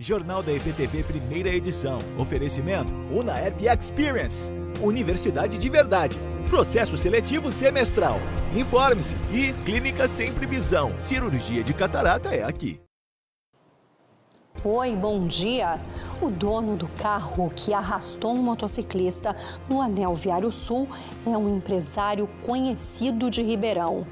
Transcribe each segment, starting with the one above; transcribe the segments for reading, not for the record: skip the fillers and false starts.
Jornal da EPTV, primeira edição. Oferecimento Unaerp Experience. Universidade de verdade. Processo seletivo semestral. Informe-se. E Clínica Sempre Visão. Cirurgia de catarata é aqui. Oi, bom dia. O dono do carro que arrastou um motociclista no Anel Viário Sul é um empresário conhecido de Ribeirão.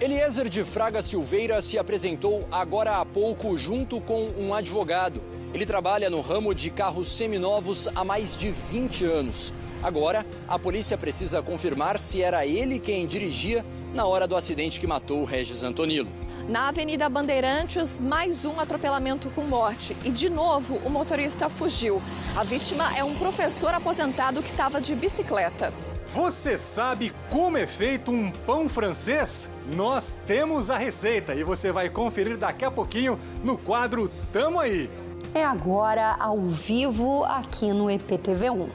Eliezer de Fraga Silveira se apresentou agora há pouco junto com um advogado. Ele trabalha no ramo de carros seminovos há mais de 20 anos. Agora, a polícia precisa confirmar se era ele quem dirigia na hora do acidente que matou o Regis Antonilo. Na Avenida Bandeirantes, mais um atropelamento com morte. E, de novo, o motorista fugiu. A vítima é um professor aposentado que estava de bicicleta. Você sabe como é feito um pão francês? Nós temos a receita e você vai conferir daqui a pouquinho no quadro Tamo Aí. É agora ao vivo aqui no EPTV1.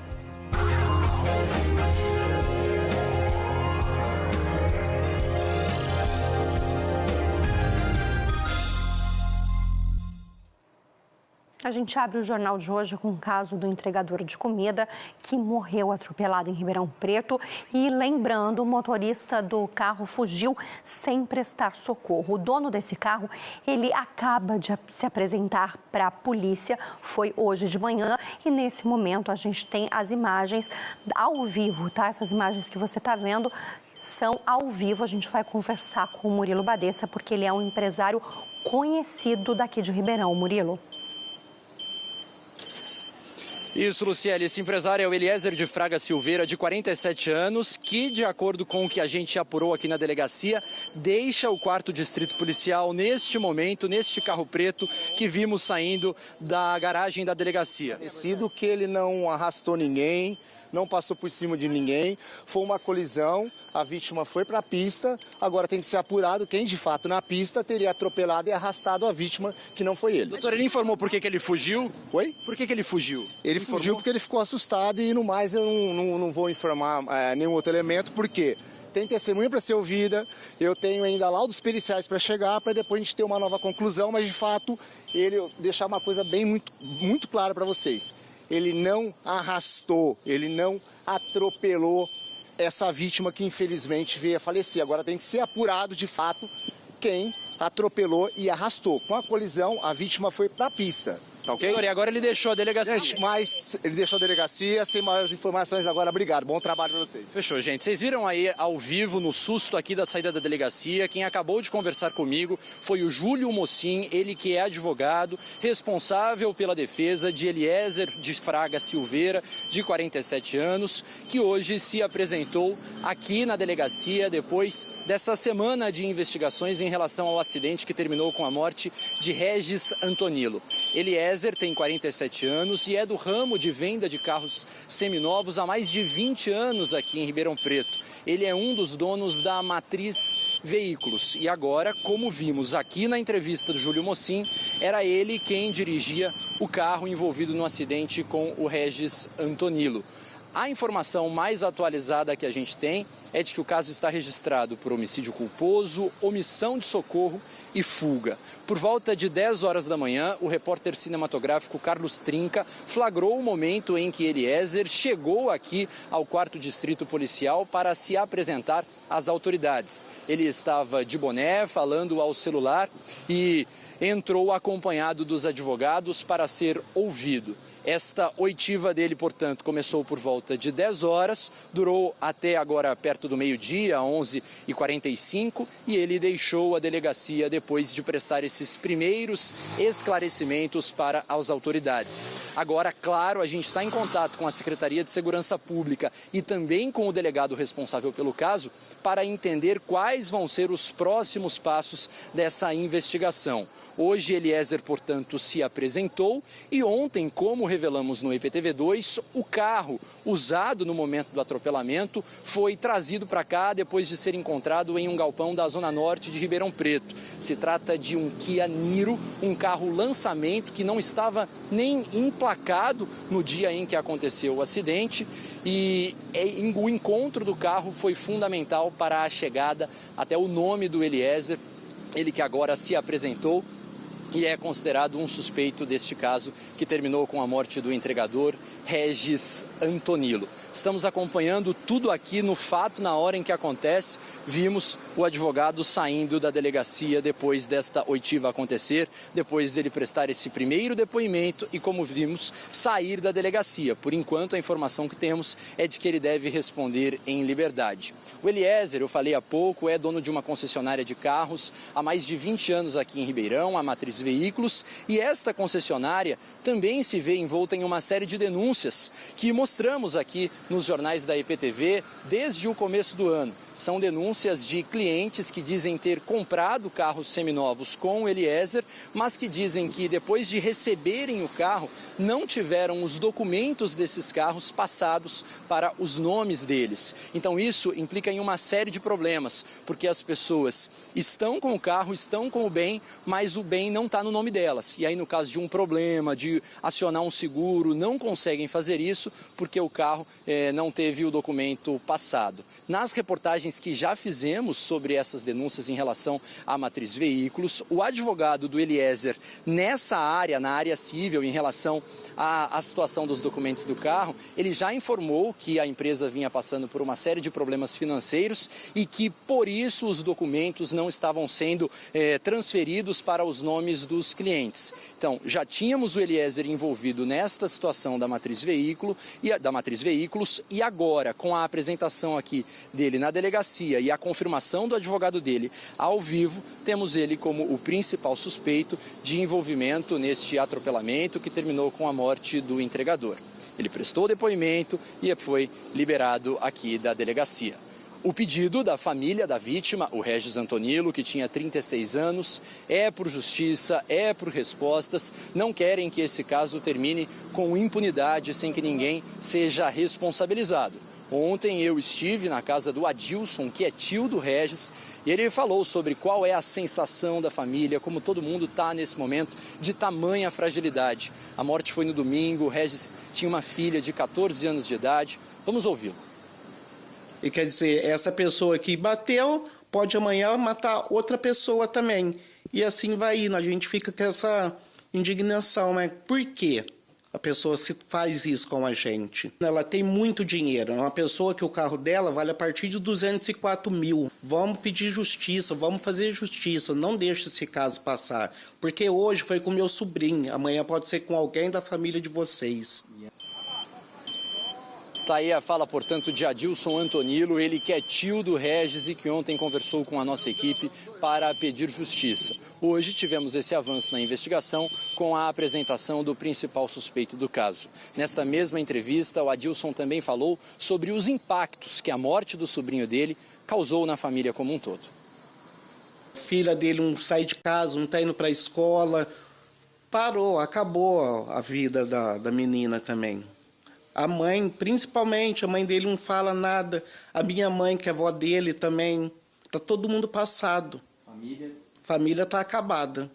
A gente abre o jornal de hoje com o caso do entregador de comida que morreu atropelado em Ribeirão Preto. E lembrando, o motorista do carro fugiu sem prestar socorro. O dono desse carro, ele acaba de se apresentar para a polícia, foi hoje de manhã. E nesse momento a gente tem as imagens ao vivo, tá? Essas imagens que você está vendo são ao vivo. A gente vai conversar com o Murilo Badessa, porque ele é um empresário conhecido daqui de Ribeirão. Murilo. Isso, Luciele. Esse empresário é o Eliezer de Fraga Silveira, de 47 anos, que, de acordo com o que a gente apurou aqui na delegacia, deixa o 4º Distrito Policial neste momento, neste carro preto que vimos saindo da garagem da delegacia. Parecido que ele não arrastou ninguém, não passou por cima de ninguém, foi uma colisão, a vítima foi para a pista, agora tem que ser apurado quem de fato na pista teria atropelado e arrastado a vítima, que não foi ele. Doutor, ele informou por que ele fugiu? Oi? Por que ele fugiu? Ele fugiu porque ele ficou assustado e no mais eu não vou informar nenhum outro elemento, porque tem testemunha para ser ouvida, eu tenho ainda laudos periciais para chegar, para depois a gente ter uma nova conclusão, mas de fato, ele deixar uma coisa bem muito clara para vocês. Ele não arrastou, ele não atropelou essa vítima que infelizmente veio a falecer. Agora tem que ser apurado de fato quem atropelou e arrastou. Com a colisão, a vítima foi para a pista. Tá ok? Doutor, e agora ele deixou a delegacia. Gente, mas ele deixou a delegacia, sem maiores informações agora. Obrigado, bom trabalho para vocês. Fechou, gente. Vocês viram aí ao vivo, no susto aqui da saída da delegacia, quem acabou de conversar comigo foi o Júlio Mocin, ele que é advogado, responsável pela defesa de Eliezer de Fraga Silveira, de 47 anos, que hoje se apresentou aqui na delegacia depois dessa semana de investigações em relação ao acidente que terminou com a morte de Regis Antonilo. Eliezer tem 47 anos e é do ramo de venda de carros seminovos há mais de 20 anos aqui em Ribeirão Preto. Ele é um dos donos da Matriz Veículos e agora, como vimos aqui na entrevista do Júlio Mocin, era ele quem dirigia o carro envolvido no acidente com o Regis Antonilo. A informação mais atualizada que a gente tem é de que o caso está registrado por homicídio culposo, omissão de socorro e fuga. Por volta de 10 horas da manhã, o repórter cinematográfico Carlos Trinca flagrou o momento em que Eliezer chegou aqui ao 4º Distrito Policial para se apresentar às autoridades. Ele estava de boné, falando ao celular e entrou acompanhado dos advogados para ser ouvido. Esta oitiva dele, portanto, começou por volta de 10 horas, durou até agora perto do meio-dia, 11h45, e ele deixou a delegacia depois de prestar esses primeiros esclarecimentos para as autoridades. Agora, claro, a gente está em contato com a Secretaria de Segurança Pública e também com o delegado responsável pelo caso para entender quais vão ser os próximos passos dessa investigação. Hoje, Eliezer, portanto, se apresentou e ontem, como revelamos no EPTV2, o carro usado no momento do atropelamento foi trazido para cá depois de ser encontrado em um galpão da Zona Norte de Ribeirão Preto. Se trata de um Kia Niro, um carro lançamento que não estava nem emplacado no dia em que aconteceu o acidente e o encontro do carro foi fundamental para a chegada até o nome do Eliezer, ele que agora se apresentou e é considerado um suspeito deste caso que terminou com a morte do entregador Regis Antonilo. Estamos acompanhando tudo aqui no fato, na hora em que acontece. Vimos o advogado saindo da delegacia depois desta oitiva acontecer, depois dele prestar esse primeiro depoimento e, como vimos, sair da delegacia. Por enquanto, a informação que temos é de que ele deve responder em liberdade. O Eliezer, eu falei há pouco, é dono de uma concessionária de carros há mais de 20 anos aqui em Ribeirão, a Matriz Veículos, e esta concessionária também se vê envolta em uma série de denúncias que mostramos aqui nos jornais da EPTV desde o começo do ano. São denúncias de clientes que dizem ter comprado carros seminovos com o Eliezer, mas que dizem que depois de receberem o carro, não tiveram os documentos desses carros passados para os nomes deles. Então isso implica em uma série de problemas, porque as pessoas estão com o carro, estão com o bem, mas o bem não está no nome delas. E aí, no caso de um problema, de acionar um seguro, não conseguem fazer isso porque o carro não teve o documento passado. Nas reportagens que já fizemos sobre essas denúncias em relação à Matriz Veículos, o advogado do Eliezer nessa área, na área civil, em relação à situação dos documentos do carro, ele já informou que a empresa vinha passando por uma série de problemas financeiros e que, por isso, os documentos não estavam sendo transferidos para os nomes dos clientes. Então, já tínhamos o Eliezer envolvido nesta situação da Matriz Veículos e agora, com a apresentação aqui dele na delegacia e a confirmação do advogado dele ao vivo, temos ele como o principal suspeito de envolvimento neste atropelamento que terminou com a morte do entregador. Ele prestou depoimento e foi liberado aqui da delegacia. O pedido da família da vítima, o Regis Antonilo, que tinha 36 anos, é por justiça, é por respostas. Não querem que esse caso termine com impunidade, sem que ninguém seja responsabilizado. Ontem eu estive na casa do Adilson, que é tio do Regis, e ele falou sobre qual é a sensação da família, como todo mundo está nesse momento de tamanha fragilidade. A morte foi no domingo, o Regis tinha uma filha de 14 anos de idade. Vamos ouvi-lo. E quer dizer, essa pessoa que bateu pode amanhã matar outra pessoa também. E assim vai indo, a gente fica com essa indignação, né? Por quê? A pessoa se faz isso com a gente. Ela tem muito dinheiro. É uma pessoa que o carro dela vale a partir de 204 mil. Vamos pedir justiça, vamos fazer justiça. Não deixe esse caso passar. Porque hoje foi com meu sobrinho. Amanhã pode ser com alguém da família de vocês. Está aí a fala, portanto, de Adilson Antonilo, ele que é tio do Regis e que ontem conversou com a nossa equipe para pedir justiça. Hoje tivemos esse avanço na investigação com a apresentação do principal suspeito do caso. Nesta mesma entrevista, o Adilson também falou sobre os impactos que a morte do sobrinho dele causou na família como um todo. A filha dele não sai de casa, não está indo para a escola. Parou, acabou a vida da menina também. A mãe, principalmente, a mãe dele não fala nada. A minha mãe, que é avó dele também. Está todo mundo passado. Família está acabada.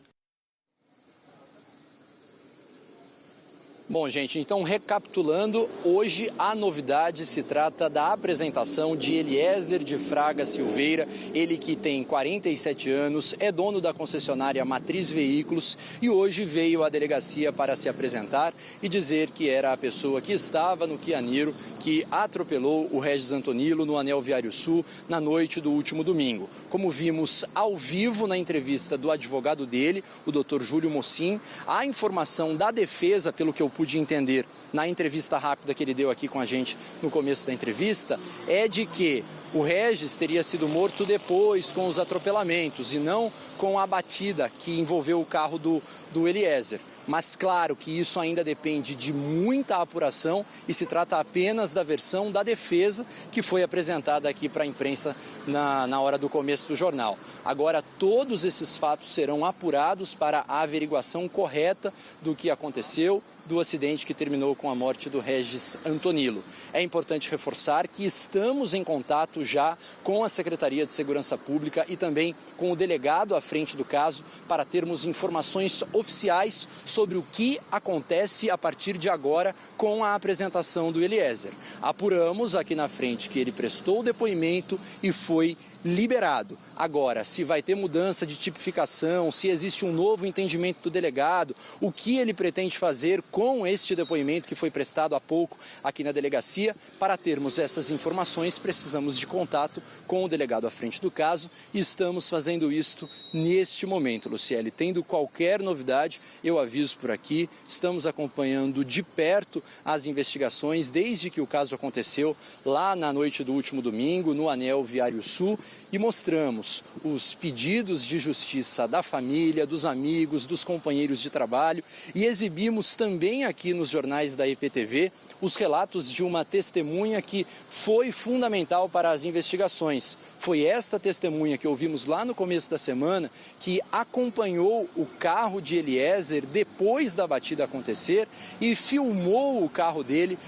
Bom, gente, então recapitulando, hoje a novidade se trata da apresentação de Eliezer de Fraga Silveira, ele que tem 47 anos, é dono da concessionária Matriz Veículos e hoje veio à delegacia para se apresentar e dizer que era a pessoa que estava no Kia Niro que atropelou o Regis Antonilo no Anel Viário Sul na noite do último domingo. Como vimos ao vivo na entrevista do advogado dele, o Dr. Júlio Mossin, a informação da defesa, pelo que eu pude entender na entrevista rápida que ele deu aqui com a gente no começo da entrevista, é de que o Regis teria sido morto depois com os atropelamentos e não com a batida que envolveu o carro do Eliezer. Mas claro que isso ainda depende de muita apuração e se trata apenas da versão da defesa que foi apresentada aqui para a imprensa na hora do começo do jornal. Agora todos esses fatos serão apurados para a averiguação correta do que aconteceu, do acidente que terminou com a morte do Regis Antonilo. É importante reforçar que estamos em contato já com a Secretaria de Segurança Pública e também com o delegado à frente do caso para termos informações oficiais sobre o que acontece a partir de agora com a apresentação do Eliezer. Apuramos aqui na frente que ele prestou o depoimento e foi liberado. Agora, se vai ter mudança de tipificação, se existe um novo entendimento do delegado, o que ele pretende fazer com este depoimento que foi prestado há pouco aqui na delegacia, para termos essas informações, precisamos de contato com o delegado à frente do caso e estamos fazendo isto neste momento, Luciele. Tendo qualquer novidade, eu aviso por aqui, estamos acompanhando de perto as investigações desde que o caso aconteceu lá na noite do último domingo, no Anel Viário Sul, e mostramos os pedidos de justiça da família, dos amigos, dos companheiros de trabalho e exibimos também aqui nos jornais da EPTV os relatos de uma testemunha que foi fundamental para as investigações. Foi esta testemunha que ouvimos lá no começo da semana que acompanhou o carro de Eliezer depois da batida acontecer e filmou o carro dele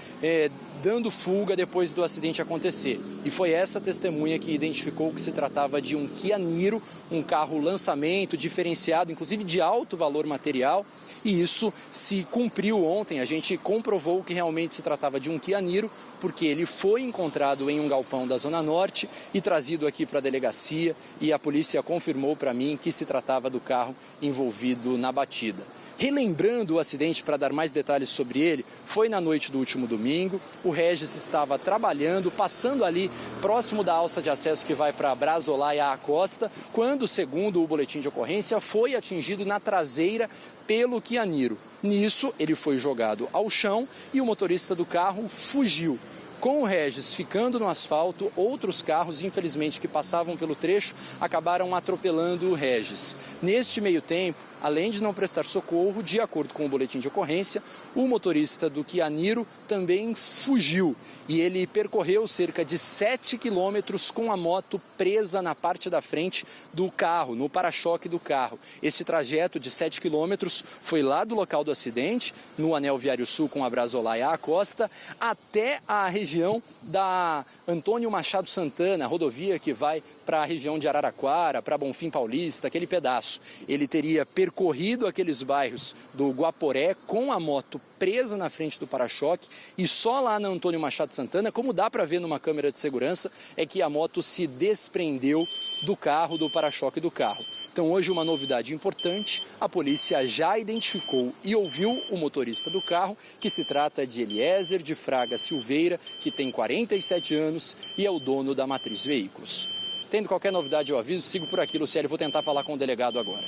dando fuga depois do acidente acontecer. E foi essa testemunha que identificou que se tratava de um Kia Niro, um carro lançamento, diferenciado, inclusive de alto valor material, e isso se cumpriu ontem. A gente comprovou que realmente se tratava de um Kia Niro, porque ele foi encontrado em um galpão da Zona Norte e trazido aqui para a delegacia, e a polícia confirmou para mim que se tratava do carro envolvido na batida. Relembrando o acidente, para dar mais detalhes sobre ele, foi na noite do último domingo, o Regis estava trabalhando, passando ali próximo da alça de acesso que vai para Brazolá e a Costa, quando, segundo o boletim de ocorrência, foi atingido na traseira pelo Kia Niro. Nisso, ele foi jogado ao chão e o motorista do carro fugiu. Com o Regis ficando no asfalto, outros carros, infelizmente, que passavam pelo trecho, acabaram atropelando o Regis. Neste meio tempo, além de não prestar socorro, de acordo com o boletim de ocorrência, o motorista do Kia Niro também fugiu. E ele percorreu cerca de 7 quilômetros com a moto presa na parte da frente do carro, no para-choque do carro. Esse trajeto de 7 quilômetros foi lá do local do acidente, no Anel Viário Sul com a Brazolá e a Costa, até a região da Antônio Machado Santana, rodovia que vai para a região de Araraquara, para Bonfim Paulista, aquele pedaço. Ele teria percorrido aqueles bairros do Guaporé com a moto presa na frente do para-choque e só lá na Antônio Machado Santana, como dá para ver numa câmera de segurança, é que a moto se desprendeu do carro, do para-choque do carro. Então hoje uma novidade importante, a polícia já identificou e ouviu o motorista do carro, que se trata de Eliezer de Fraga Silveira, que tem 47 anos e é o dono da Matriz Veículos. Tendo qualquer novidade eu aviso, sigo por aqui, Luciele, vou tentar falar com o delegado agora.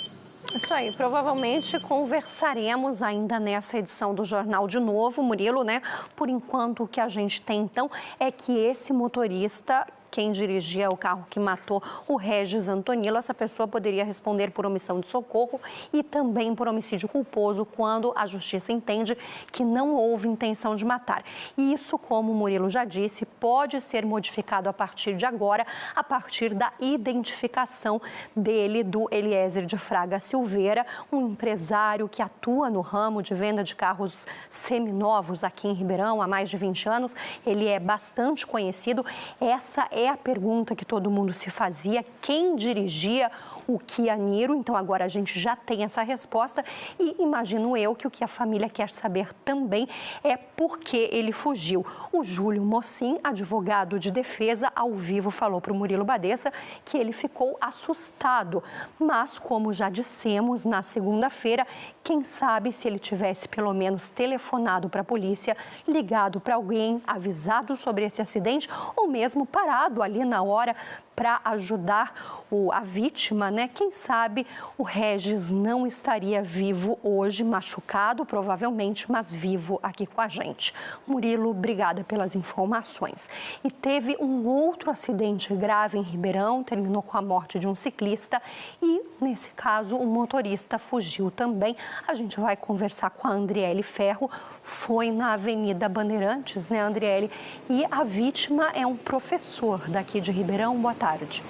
Isso aí, provavelmente conversaremos ainda nessa edição do Jornal de novo, Murilo, né? Por enquanto, o que a gente tem, então, é que esse motorista, quem dirigia o carro que matou o Regis Antonilo, essa pessoa poderia responder por omissão de socorro e também por homicídio culposo quando a justiça entende que não houve intenção de matar. E isso, como o Murilo já disse, pode ser modificado a partir de agora, a partir da identificação dele, do Eliezer de Fraga Silveira, um empresário que atua no ramo de venda de carros seminovos aqui em Ribeirão há mais de 20 anos. Ele é bastante conhecido. Essa é a pergunta que todo mundo se fazia: quem dirigia o Kia Niro? Então agora a gente já tem essa resposta e imagino eu que o que a família quer saber também é por que ele fugiu. O Júlio Mocin, advogado de defesa, ao vivo falou para o Murilo Badessa que ele ficou assustado, mas como já dissemos na segunda-feira, quem sabe se ele tivesse pelo menos telefonado para a polícia, ligado para alguém, avisado sobre esse acidente ou mesmo parado ali na hora para ajudar a vítima, né? Quem sabe o Regis não estaria vivo hoje, machucado provavelmente, mas vivo aqui com a gente. Murilo, obrigada pelas informações. E teve um outro acidente grave em Ribeirão, terminou com a morte de um ciclista e, nesse caso, o motorista fugiu também. A gente vai conversar com a Andriele Ferro, foi na Avenida Bandeirantes, né, Andriele? E a vítima é um professor daqui de Ribeirão. Boa tarde.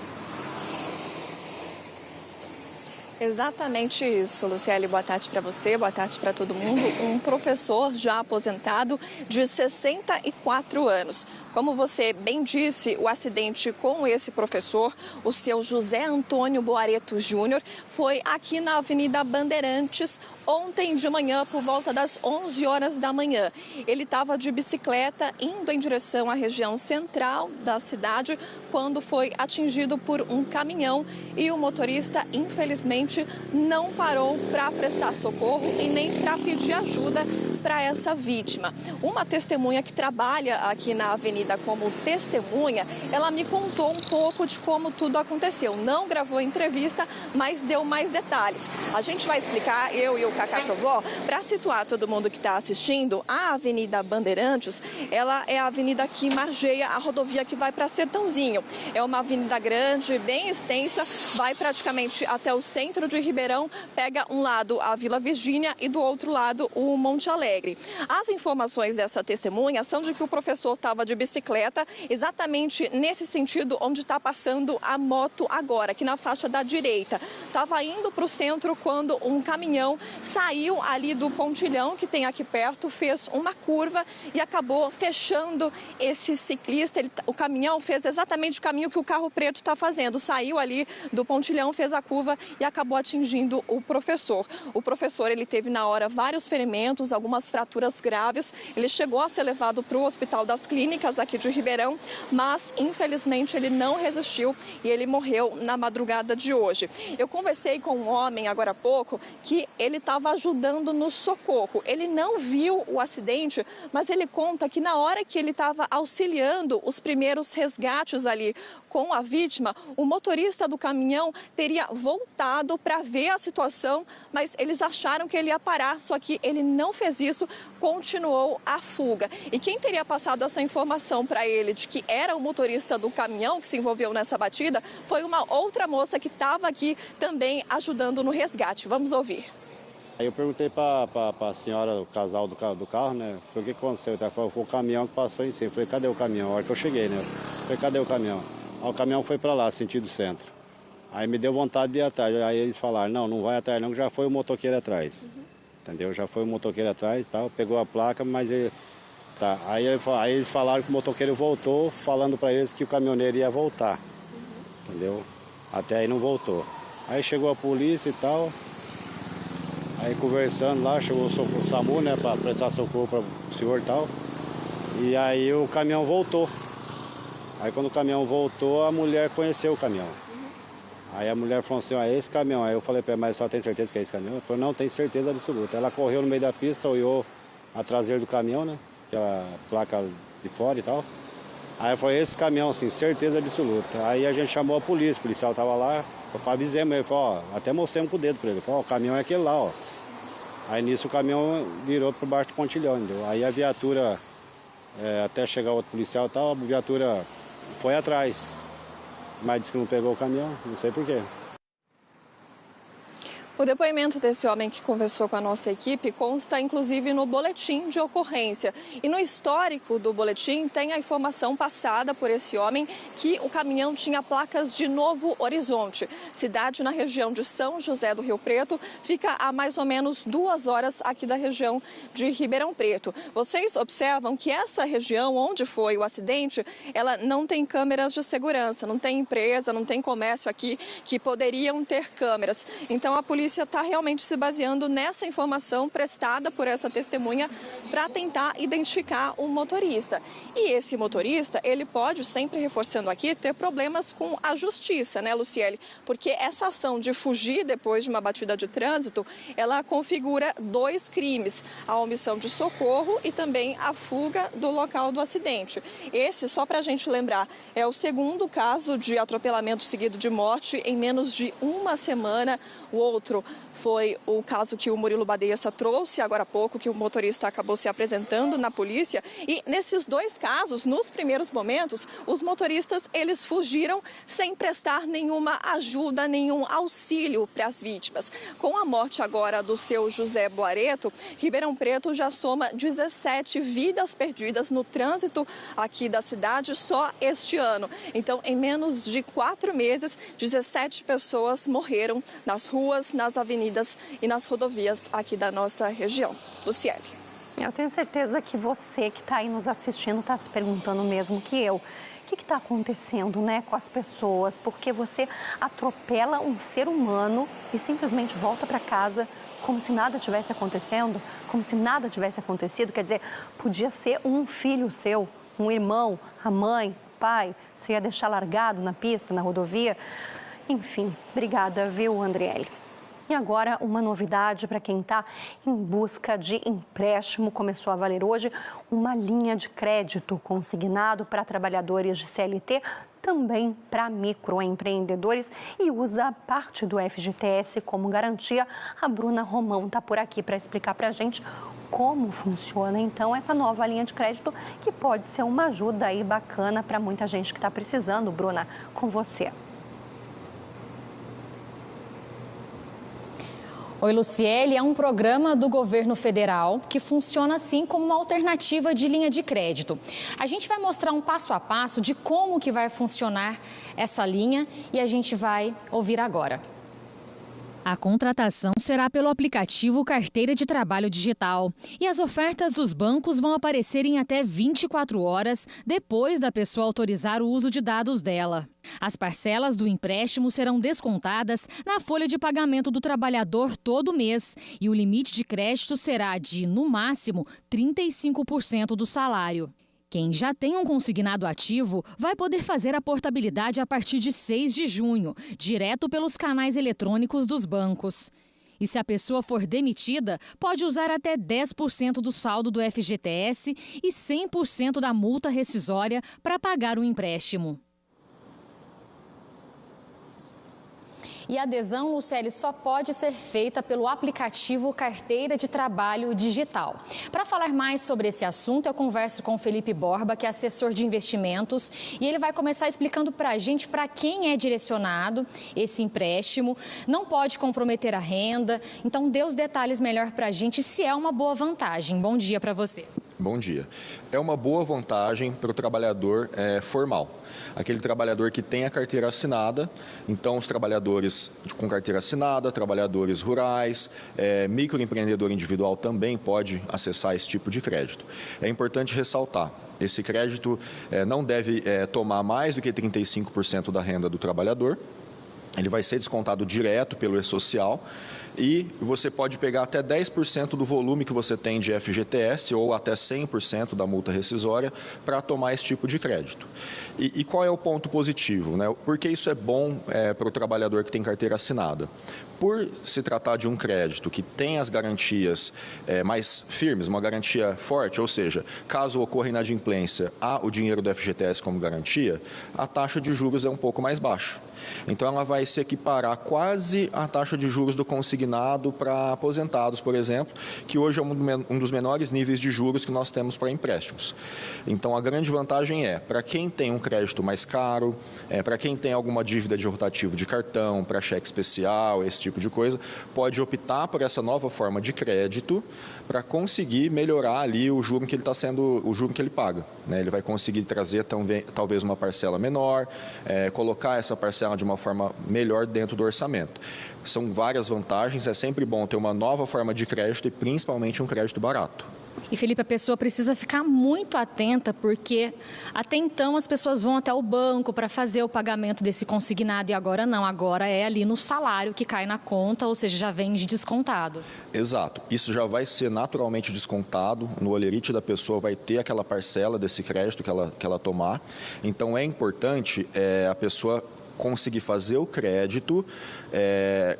Exatamente isso, Luciele. Boa tarde para você, boa tarde para todo mundo. Um professor já aposentado de 64 anos. Como você bem disse, o acidente com esse professor, o seu José Antônio Boareto Júnior, foi aqui na Avenida Bandeirantes, ontem de manhã, por volta das 11 horas da manhã. Ele estava de bicicleta indo em direção à região central da cidade quando foi atingido por um caminhão e o motorista, infelizmente, não parou para prestar socorro e nem para pedir ajuda para essa vítima. Uma testemunha que trabalha aqui na avenida como testemunha, ela me contou um pouco de como tudo aconteceu. Não gravou entrevista, mas deu mais detalhes. A gente vai explicar, eu e o Cacá Trovó, para situar todo mundo que está assistindo. A Avenida Bandeirantes, ela é a avenida que margeia a rodovia que vai para Sertãozinho. É uma avenida grande, bem extensa, vai praticamente até o centro de Ribeirão, pega um lado a Vila Virgínia e do outro lado o Monte Alegre. As informações dessa testemunha são de que o professor estava de bicicleta exatamente nesse sentido onde está passando a moto agora, aqui na faixa da direita. Estava indo para o centro quando um caminhão saiu ali do pontilhão que tem aqui perto, fez uma curva e acabou fechando esse ciclista. O caminhão fez exatamente o caminho que o carro preto está fazendo. Saiu ali do pontilhão, fez a curva e acabou atingindo o professor. O professor, ele teve na hora vários ferimentos, algumas fraturas graves. Ele chegou a ser levado para o Hospital das Clínicas aqui de Ribeirão, mas infelizmente ele não resistiu e ele morreu na madrugada de hoje. Eu conversei com um homem agora há pouco que ele estava ajudando no socorro. Ele não viu o acidente, mas ele conta que na hora que ele estava auxiliando os primeiros resgates ali com a vítima, o motorista do caminhão teria voltado para ver a situação, mas eles acharam que ele ia parar, só que ele não fez isso, continuou a fuga. E quem teria passado essa informação para ele de que era o motorista do caminhão que se envolveu nessa batida foi uma outra moça que estava aqui também ajudando no resgate. Vamos ouvir. Aí eu perguntei para a senhora, o casal do carro, né? Falei, o que aconteceu? Ela falou, foi o caminhão que passou em cima. Eu falei, cadê o caminhão? A hora que eu cheguei, né? Eu falei, cadê o caminhão? Aí o caminhão foi para lá, sentido centro. Aí me deu vontade de ir atrás. Aí eles falaram, não vai atrás não, que já foi o motoqueiro atrás. Entendeu? Já foi o motoqueiro atrás e tal, pegou a placa, mas ele... Tá. Aí eles falaram que o motoqueiro voltou, falando para eles que o caminhoneiro ia voltar. Entendeu? Até aí não voltou. Aí chegou a polícia e tal... Aí conversando lá, chegou o SAMU, né, para prestar socorro para o senhor e tal. E aí o caminhão voltou. Aí quando o caminhão voltou, a mulher conheceu o caminhão. Aí a mulher falou assim, é esse caminhão. Aí eu falei para ela, mas só tem certeza que é esse caminhão? Ela falou, não, tem certeza absoluta. Ela correu no meio da pista, olhou a traseira do caminhão, né, aquela placa de fora e tal. Aí eu falei, esse caminhão, sim, certeza absoluta. Aí a gente chamou a polícia, o policial estava lá, avisemos ele, falou, até mostramos com o dedo para ele. Falou, o caminhão é aquele lá, ó. Aí nisso o caminhão virou por baixo do pontilhão, entendeu? Aí a viatura, até chegar outro policial e tal, a viatura foi atrás. Mas disse que não pegou o caminhão, não sei por quê. O depoimento desse homem que conversou com a nossa equipe consta, inclusive, no boletim de ocorrência. E no histórico do boletim tem a informação passada por esse homem que o caminhão tinha placas de Novo Horizonte. Cidade na região de São José do Rio Preto, fica a mais ou menos 2 horas aqui da região de Ribeirão Preto. Vocês observam que essa região onde foi o acidente, ela não tem câmeras de segurança, não tem empresa, não tem comércio aqui que poderiam ter câmeras. Então a polícia está realmente se baseando nessa informação prestada por essa testemunha para tentar identificar o motorista. E esse motorista, ele pode, sempre reforçando aqui, ter problemas com a justiça, né, Luciele? Porque essa ação de fugir depois de uma batida de trânsito, ela configura 2 crimes, a omissão de socorro e também a fuga do local do acidente. Esse, só para a gente lembrar, é o segundo caso de atropelamento seguido de morte em menos de uma semana. O outro foi o caso que o Murilo Badeessa trouxe agora há pouco, que o motorista acabou se apresentando na polícia. E nesses 2 casos, nos primeiros momentos, os motoristas, eles fugiram sem prestar nenhuma ajuda, nenhum auxílio para as vítimas. Com a morte agora do seu José Boareto, Ribeirão Preto já soma 17 vidas perdidas no trânsito aqui da cidade só este ano. Então, em menos de 4 meses, 17 pessoas morreram nas ruas, nas avenidas e nas rodovias aqui da nossa região. Luciele. Eu tenho certeza que você que está aí nos assistindo está se perguntando mesmo que eu. O que está acontecendo, né, com as pessoas? Porque você atropela um ser humano e simplesmente volta para casa como se nada tivesse acontecendo, como se nada tivesse acontecido. Quer dizer, podia ser um filho seu, um irmão, a mãe, o pai. Você ia deixar largado na pista, na rodovia. Enfim, obrigada, viu, Andriele? E agora, uma novidade para quem está em busca de empréstimo. Começou a valer hoje uma linha de crédito consignado para trabalhadores de CLT, também para microempreendedores, e usa parte do FGTS como garantia. A Bruna Romão está por aqui para explicar para a gente como funciona, então, essa nova linha de crédito, que pode ser uma ajuda aí bacana para muita gente que está precisando. Bruna, com você. Oi, Luciele, é um programa do governo federal que funciona assim como uma alternativa de linha de crédito. A gente vai mostrar um passo a passo de como que vai funcionar essa linha e a gente vai ouvir agora. A contratação será pelo aplicativo Carteira de Trabalho Digital e as ofertas dos bancos vão aparecer em até 24 horas depois da pessoa autorizar o uso de dados dela. As parcelas do empréstimo serão descontadas na folha de pagamento do trabalhador todo mês e o limite de crédito será de, no máximo, 35% do salário. Quem já tem um consignado ativo vai poder fazer a portabilidade a partir de 6 de junho, direto pelos canais eletrônicos dos bancos. E se a pessoa for demitida, pode usar até 10% do saldo do FGTS e 100% da multa rescisória para pagar o empréstimo. E a adesão, Luciele, só pode ser feita pelo aplicativo Carteira de Trabalho Digital. Para falar mais sobre esse assunto, eu converso com o Felipe Borba, que é assessor de investimentos, e ele vai começar explicando para a gente para quem é direcionado esse empréstimo, não pode comprometer a renda, então dê os detalhes melhor para a gente se é uma boa vantagem. Bom dia para você. Bom dia. É uma boa vantagem para o trabalhador formal, aquele trabalhador que tem a carteira assinada. Então, os trabalhadores com carteira assinada, trabalhadores rurais, microempreendedor individual também pode acessar esse tipo de crédito. É importante ressaltar, esse crédito não deve tomar mais do que 35% da renda do trabalhador. Ele vai ser descontado direto pelo E-Social e você pode pegar até 10% do volume que você tem de FGTS ou até 100% da multa rescisória para tomar esse tipo de crédito. E qual é o ponto positivo, né? Por que isso é bom para o trabalhador que tem carteira assinada? Por se tratar de um crédito que tem as garantias mais firmes, uma garantia forte, ou seja, caso ocorra inadimplência, há o dinheiro do FGTS como garantia, a taxa de juros é um pouco mais baixa. Então, ela vai se equiparar quase à taxa de juros do consignado para aposentados, por exemplo, que hoje é um dos menores níveis de juros que nós temos para empréstimos. Então, a grande vantagem para quem tem um crédito mais caro, para quem tem alguma dívida de rotativo de cartão, para cheque especial, esse tipo de coisa, pode optar por essa nova forma de crédito para conseguir melhorar ali o juro que ele está sendo, o juro que ele paga, né? Ele vai conseguir trazer talvez uma parcela menor, colocar essa parcela de uma forma melhor dentro do orçamento. São várias vantagens, é sempre bom ter uma nova forma de crédito e principalmente um crédito barato. E, Felipe, a pessoa precisa ficar muito atenta porque até então as pessoas vão até o banco para fazer o pagamento desse consignado e agora não, agora é ali no salário que cai na conta, ou seja, já vem descontado. Exato, isso já vai ser naturalmente descontado, no holerite da pessoa vai ter aquela parcela desse crédito que ela tomar, então é importante a pessoa conseguir fazer o crédito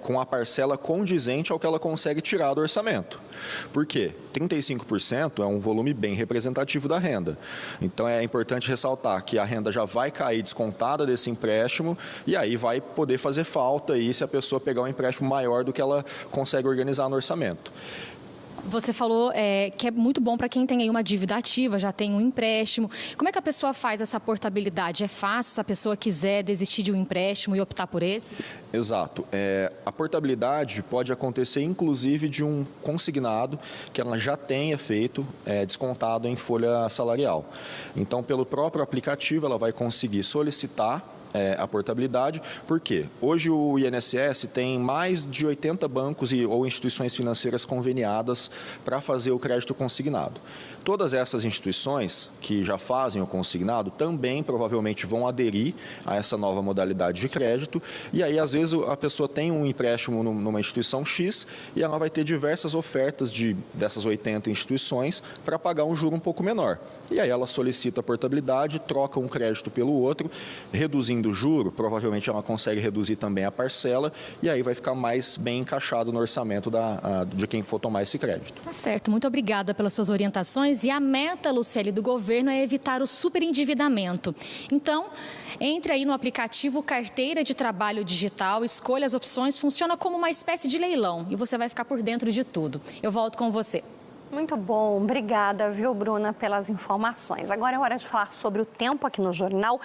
com a parcela condizente ao que ela consegue tirar do orçamento. Por quê? 35% é um volume bem representativo da renda. Então, é importante ressaltar que a renda já vai cair descontada desse empréstimo e aí vai poder fazer falta aí se a pessoa pegar um empréstimo maior do que ela consegue organizar no orçamento. Você falou que é muito bom para quem tem aí uma dívida ativa, já tem um empréstimo. Como é que a pessoa faz essa portabilidade? É fácil se a pessoa quiser desistir de um empréstimo e optar por esse? Exato. A portabilidade pode acontecer inclusive de um consignado que ela já tenha feito descontado em folha salarial. Então, pelo próprio aplicativo, ela vai conseguir solicitar a portabilidade. Por quê? Hoje o INSS tem mais de 80 bancos ou instituições financeiras conveniadas para fazer o crédito consignado. Todas essas instituições que já fazem o consignado também provavelmente vão aderir a essa nova modalidade de crédito, e aí às vezes a pessoa tem um empréstimo numa instituição X e ela vai ter diversas ofertas dessas 80 instituições para pagar um juro um pouco menor. E aí ela solicita a portabilidade, troca um crédito pelo outro, reduzindo o juro, provavelmente ela consegue reduzir também a parcela e aí vai ficar mais bem encaixado no orçamento de quem for tomar esse crédito. Tá certo, muito obrigada pelas suas orientações. E a meta, Luciele, do governo é evitar o superendividamento. Então, entre aí no aplicativo Carteira de Trabalho Digital, escolha as opções, funciona como uma espécie de leilão e você vai ficar por dentro de tudo. Eu volto com você. Muito bom, obrigada, viu, Bruna, pelas informações. Agora é hora de falar sobre o tempo aqui no Jornal.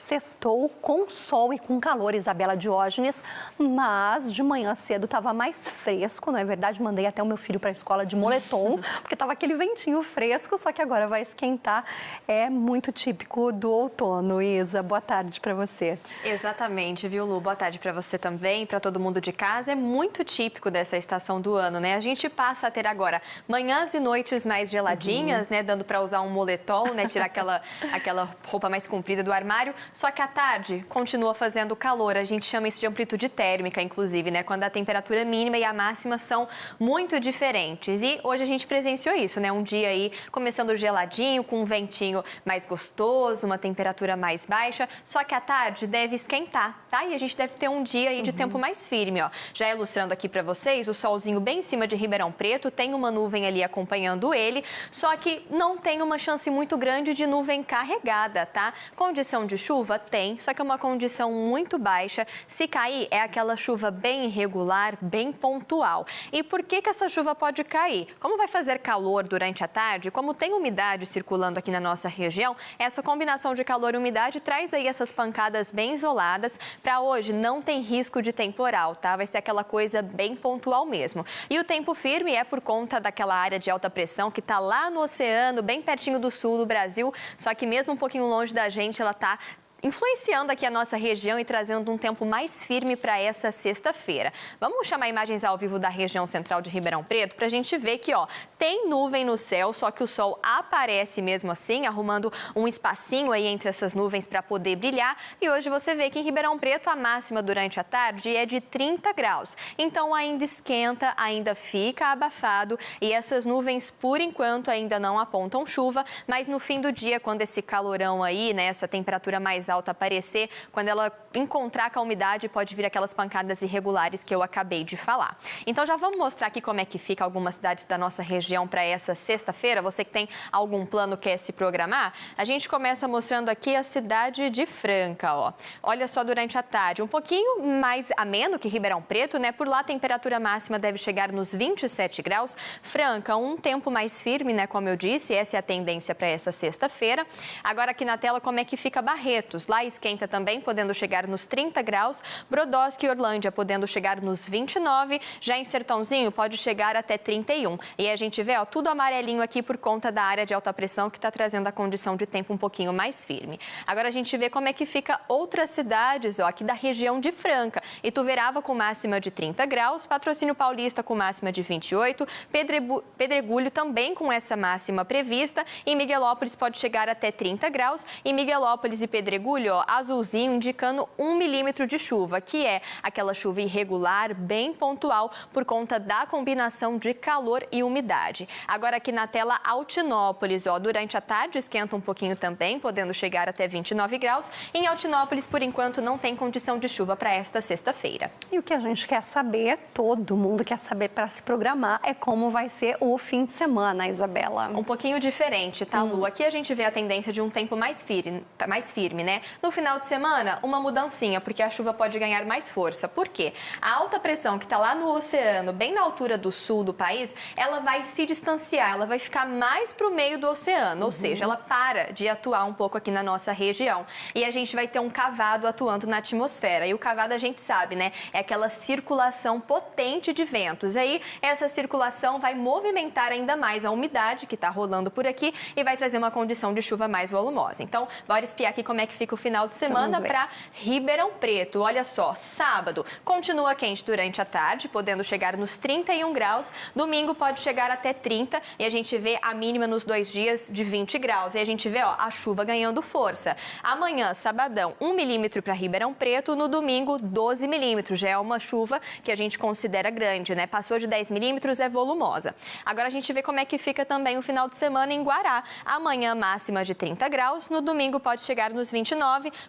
Sextou com sol e com calor, Isabela Diógenes, mas de manhã cedo estava mais fresco, não é verdade? Mandei até o meu filho para a escola de moletom, porque estava aquele ventinho fresco, só que agora vai esquentar. É muito típico do outono. Isa, boa tarde para você. Exatamente, viu, Lu? Boa tarde para você também, para todo mundo de casa. É muito típico dessa estação do ano, né? A gente passa a ter agora manhãs e noites mais geladinhas, né? Dando para usar um moletom, né? Tirar aquela roupa mais comprida do armário. Só que à tarde continua fazendo calor, a gente chama isso de amplitude térmica, inclusive, né? Quando a temperatura mínima e a máxima são muito diferentes. E hoje a gente presenciou isso, né? Um dia aí começando geladinho, com um ventinho mais gostoso, uma temperatura mais baixa, só que à tarde deve esquentar, tá? E a gente deve ter um dia aí de tempo mais firme, ó. Já ilustrando aqui para vocês, o solzinho bem em cima de Ribeirão Preto, tem uma nuvem ali acompanhando ele, só que não tem uma chance muito grande de nuvem carregada, tá? Condição de chuva tem, só que é uma condição muito baixa. Se cair, é aquela chuva bem irregular, bem pontual. E por que essa chuva pode cair? Como vai fazer calor durante a tarde, como tem umidade circulando aqui na nossa região, essa combinação de calor e umidade traz aí essas pancadas bem isoladas. Para hoje, não tem risco de temporal, tá? Vai ser aquela coisa bem pontual mesmo. E o tempo firme é por conta daquela área de alta pressão que está lá no oceano, bem pertinho do sul do Brasil, só que mesmo um pouquinho longe da gente, ela está influenciando aqui a nossa região e trazendo um tempo mais firme para essa sexta-feira. Vamos chamar imagens ao vivo da região central de Ribeirão Preto para a gente ver que, ó, tem nuvem no céu, só que o sol aparece mesmo assim, arrumando um espacinho aí entre essas nuvens para poder brilhar. E hoje você vê que em Ribeirão Preto a máxima durante a tarde é de 30 graus. Então ainda esquenta, ainda fica abafado e essas nuvens, por enquanto, ainda não apontam chuva, mas no fim do dia, quando esse calorão aí, né, essa temperatura mais alta aparecer, quando ela encontrar com a umidade, pode vir aquelas pancadas irregulares que eu acabei de falar. Então já vamos mostrar aqui como é que fica algumas cidades da nossa região para essa sexta-feira. Você que tem algum plano, quer se programar? A gente começa mostrando aqui a cidade de Franca, ó. Olha só, durante a tarde, um pouquinho mais ameno que Ribeirão Preto, né? Por lá a temperatura máxima deve chegar nos 27 graus. Franca, um tempo mais firme, né? Como eu disse, essa é a tendência para essa sexta-feira. Agora aqui na tela, como é que fica Barretos? Lá esquenta também, podendo chegar nos 30 graus. Brodowski e Orlândia podendo chegar nos 29. Já em Sertãozinho pode chegar até 31. E a gente vê, ó, tudo amarelinho aqui por conta da área de alta pressão que está trazendo a condição de tempo um pouquinho mais firme. Agora a gente vê como é que fica outras cidades, ó, aqui da região de Franca. Ituverava com máxima de 30 graus, Patrocínio Paulista com máxima de 28, Pedregulho também com essa máxima prevista. Em Miguelópolis pode chegar até 30 graus. Em Miguelópolis e Pedregulho, ó, azulzinho indicando 1 milímetro de chuva, que é aquela chuva irregular, bem pontual, por conta da combinação de calor e umidade. Agora aqui na tela, Altinópolis, ó, durante a tarde esquenta um pouquinho também, podendo chegar até 29 graus. Em Altinópolis, por enquanto, não tem condição de chuva para esta sexta-feira. E o que a gente quer saber, todo mundo quer saber para se programar, é como vai ser o fim de semana, Isabela. Um pouquinho diferente, tá, Lu? Aqui a gente vê a tendência de um tempo mais firme, né? No final de semana, uma mudancinha, porque a chuva pode ganhar mais força. Por quê? A alta pressão que está lá no oceano, bem na altura do sul do país, ela vai se distanciar, ela vai ficar mais para o meio do oceano, ou seja, ela para de atuar um pouco aqui na nossa região. E a gente vai ter um cavado atuando na atmosfera. E o cavado a gente sabe, né? É aquela circulação potente de ventos. Aí, essa circulação vai movimentar ainda mais a umidade que está rolando por aqui e vai trazer uma condição de chuva mais volumosa. Então, bora espiar aqui como é que fica fica o final de semana para Ribeirão Preto. Olha só, sábado continua quente durante a tarde, podendo chegar nos 31 graus. Domingo pode chegar até 30 e a gente vê a mínima nos 2 dias de 20 graus. E a gente vê a chuva ganhando força. Amanhã, sabadão, 1 milímetro para Ribeirão Preto. No domingo, 12 milímetros. Já é uma chuva que a gente considera grande, né? Passou de 10 milímetros, é volumosa. Agora a gente vê como é que fica também o final de semana em Guará. Amanhã, máxima de 30 graus. No domingo, pode chegar nos 29.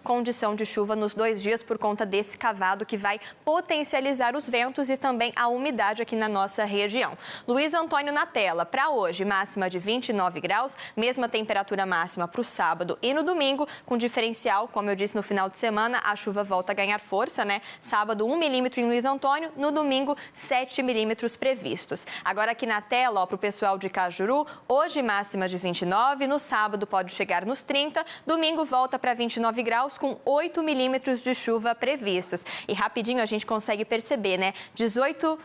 Condição de chuva nos 2 dias por conta desse cavado que vai potencializar os ventos e também a umidade aqui na nossa região. Luiz Antônio na tela. Para hoje, máxima de 29 graus. Mesma temperatura máxima para o sábado e no domingo, com diferencial, como eu disse, no final de semana, a chuva volta a ganhar força, né? Sábado, 1 milímetro em Luiz Antônio, no domingo, 7 milímetros previstos. Agora aqui na tela, para o pessoal de Cajuru, hoje máxima de 29, no sábado pode chegar nos 30, domingo volta para 29 graus com 8 milímetros de chuva previstos. E rapidinho a gente consegue perceber, né? 18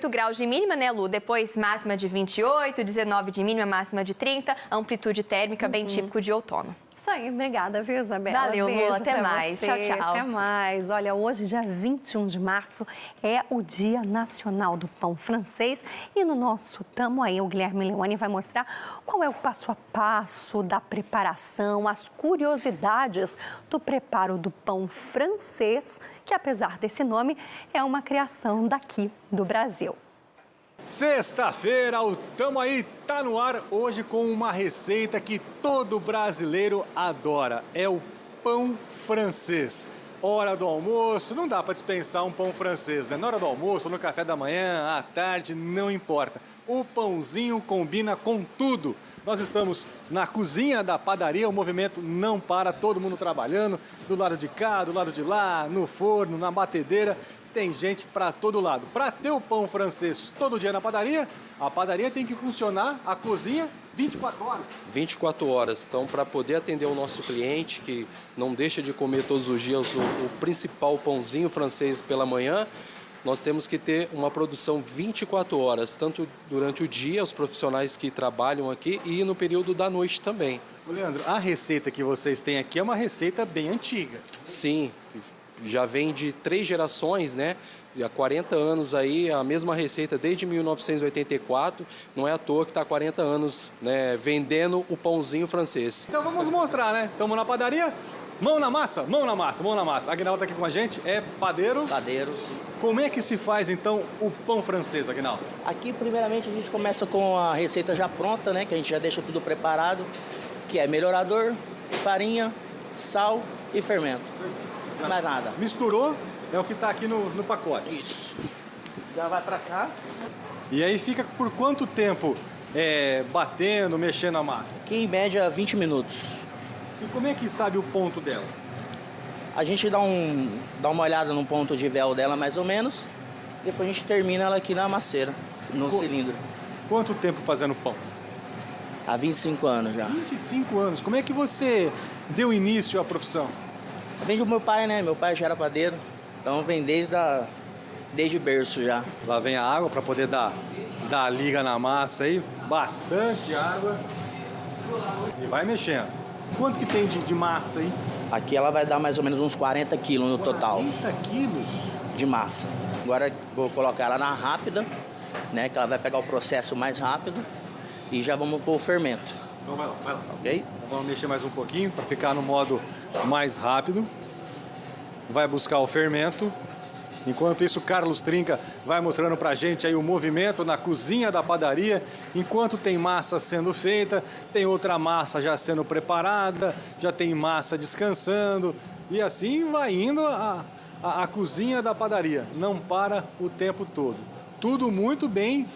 graus de mínima, né, Lu? Depois máxima de 28, 19 de mínima, máxima de 30, amplitude térmica bem típico de outono. Isso aí, obrigada, viu, Isabela? Valeu, Lu, até mais. Você. Tchau, tchau. Até mais. Olha, hoje, dia 21 de março, é o Dia Nacional do Pão Francês e no nosso Tamo Aí, o Guilherme Leone vai mostrar qual é o passo a passo da preparação, as curiosidades do preparo do pão francês, que apesar desse nome, é uma criação daqui do Brasil. Sexta-feira, o Tamo Aí tá no ar hoje com uma receita que todo brasileiro adora. É o pão francês. Hora do almoço, não dá para dispensar um pão francês, né? Na hora do almoço, no café da manhã, à tarde, não importa. O pãozinho combina com tudo. Nós estamos na cozinha da padaria, o movimento não para, todo mundo trabalhando, do lado de cá, do lado de lá, no forno, na batedeira. Tem gente para todo lado. Para ter o pão francês todo dia na padaria, a padaria tem que funcionar, a cozinha, 24 horas. 24 horas. Então, para poder atender o nosso cliente, que não deixa de comer todos os dias o principal pãozinho francês pela manhã, nós temos que ter uma produção 24 horas, tanto durante o dia, os profissionais que trabalham aqui, e no período da noite também. Ô Leandro, a receita que vocês têm aqui é uma receita bem antiga. Sim. Já vem de 3 gerações, né? Há 40 anos aí, a mesma receita desde 1984. Não é à toa que está há 40 anos, né, vendendo o pãozinho francês. Então vamos mostrar, né? Estamos na padaria. Mão na massa, mão na massa, mão na massa. A Aguinaldo está aqui com a gente, é padeiro. Padeiro. Como é que se faz, então, o pão francês, Aguinaldo? Aqui, primeiramente, a gente começa com a receita já pronta, né? Que a gente já deixa tudo preparado, que é melhorador, farinha, sal e fermento. Mais nada. Misturou, é o que está aqui no pacote. Isso. Já vai para cá. E aí fica por quanto tempo batendo, mexendo a massa? Aqui, em média, 20 minutos. E como é que sabe o ponto dela? A gente dá uma olhada no ponto de véu dela, mais ou menos. Depois a gente termina ela aqui na masseira, no cilindro. Quanto tempo fazendo pão? Há 25 anos já. 25 anos. Como é que você deu início à profissão? Vem do meu pai, né? Meu pai já era padeiro, então vem desde berço já. Lá vem a água para poder dar liga na massa aí, bastante água. E vai mexendo. Quanto que tem de massa aí? Aqui ela vai dar mais ou menos uns 40 quilos no total. 40 quilos? De massa. Agora vou colocar ela na rápida, né? Que ela vai pegar o processo mais rápido e já vamos pôr o fermento. Então vai lá. Ok? Vamos mexer mais um pouquinho para ficar no modo mais rápido. Vai buscar o fermento. Enquanto isso, Carlos Trinca vai mostrando pra gente aí o movimento na cozinha da padaria. Enquanto tem massa sendo feita, tem outra massa já sendo preparada, já tem massa descansando. E assim vai indo a cozinha da padaria. Não para o tempo todo. Tudo muito bem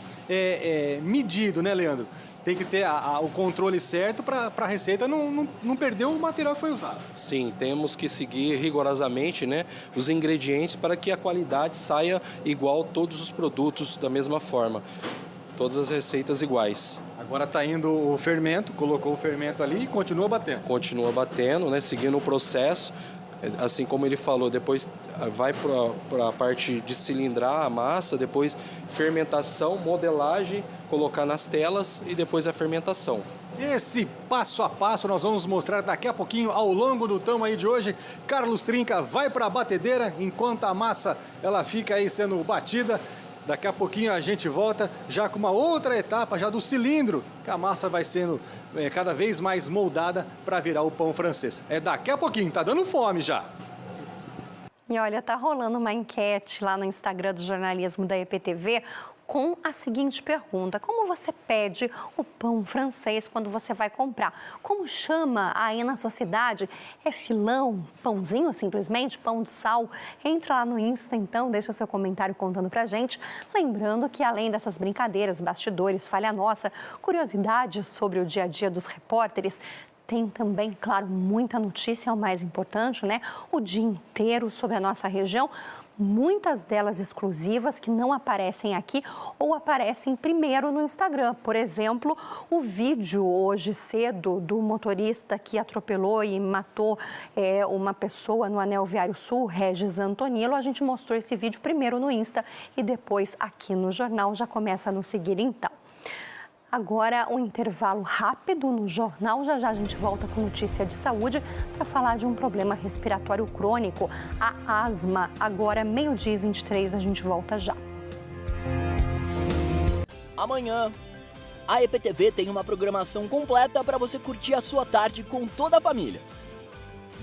medido, né, Leandro? Tem que ter o controle certo para a receita não perder o material que foi usado. Sim, temos que seguir rigorosamente, né, os ingredientes para que a qualidade saia igual a todos os produtos da mesma forma. Todas as receitas iguais. Agora está indo o fermento, colocou o fermento ali e continua batendo. Continua batendo, né, seguindo o processo. Assim como ele falou, depois vai para a parte de cilindrar a massa, depois fermentação, modelagem, colocar nas telas e depois a fermentação. Esse passo a passo nós vamos mostrar daqui a pouquinho ao longo do Tamo Aí de hoje. Carlos Trinca vai para a batedeira enquanto a massa ela fica aí sendo batida. Daqui a pouquinho a gente volta já com uma outra etapa já do cilindro, que a massa vai sendo cada vez mais moldada para virar o pão francês. É daqui a pouquinho, tá dando fome já. E olha, tá rolando uma enquete lá no Instagram do jornalismo da EPTV com a seguinte pergunta: como você pede o pão francês quando você vai comprar? Como chama aí na sua cidade? É filão, pãozinho simplesmente, pão de sal? Entra lá no Insta então, deixa seu comentário contando pra gente. Lembrando que além dessas brincadeiras, bastidores, falha nossa, curiosidades sobre o dia a dia dos repórteres, tem também, claro, muita notícia, é o mais importante, né? O dia inteiro sobre a nossa região. Muitas delas exclusivas que não aparecem aqui ou aparecem primeiro no Instagram. Por exemplo, o vídeo hoje cedo do motorista que atropelou e matou uma pessoa no Anel Viário Sul, Regis Antonilo. A gente mostrou esse vídeo primeiro no Insta e depois aqui no jornal. Já começa a nos seguir então. Agora, um intervalo rápido no jornal. Já já a gente volta com notícia de saúde para falar de um problema respiratório crônico, a asma. Agora, 12h23, a gente volta já. Amanhã, a EPTV tem uma programação completa para você curtir a sua tarde com toda a família.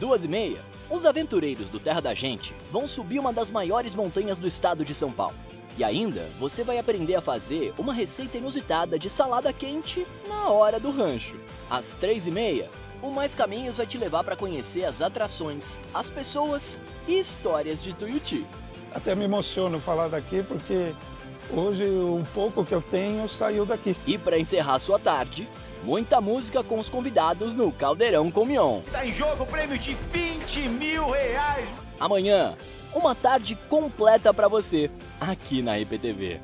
2h30, os aventureiros do Terra da Gente vão subir uma das maiores montanhas do estado de São Paulo. E ainda, você vai aprender a fazer uma receita inusitada de salada quente na hora do rancho. Às 3h30, o Mais Caminhos vai te levar para conhecer as atrações, as pessoas e histórias de Tuiuti. Até me emociono falar daqui porque hoje o pouco que eu tenho saiu daqui. E para encerrar sua tarde, muita música com os convidados no Caldeirão com Mion. Tá em jogo o prêmio de R$20 mil. Amanhã, uma tarde completa para você, aqui na EPTV.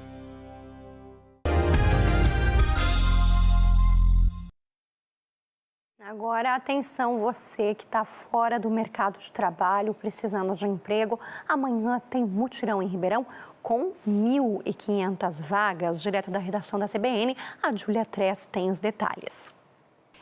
Agora, atenção, você que está fora do mercado de trabalho, precisando de emprego. Amanhã tem mutirão em Ribeirão com 1.500 vagas. Direto da redação da CBN, a Júlia Tress tem os detalhes.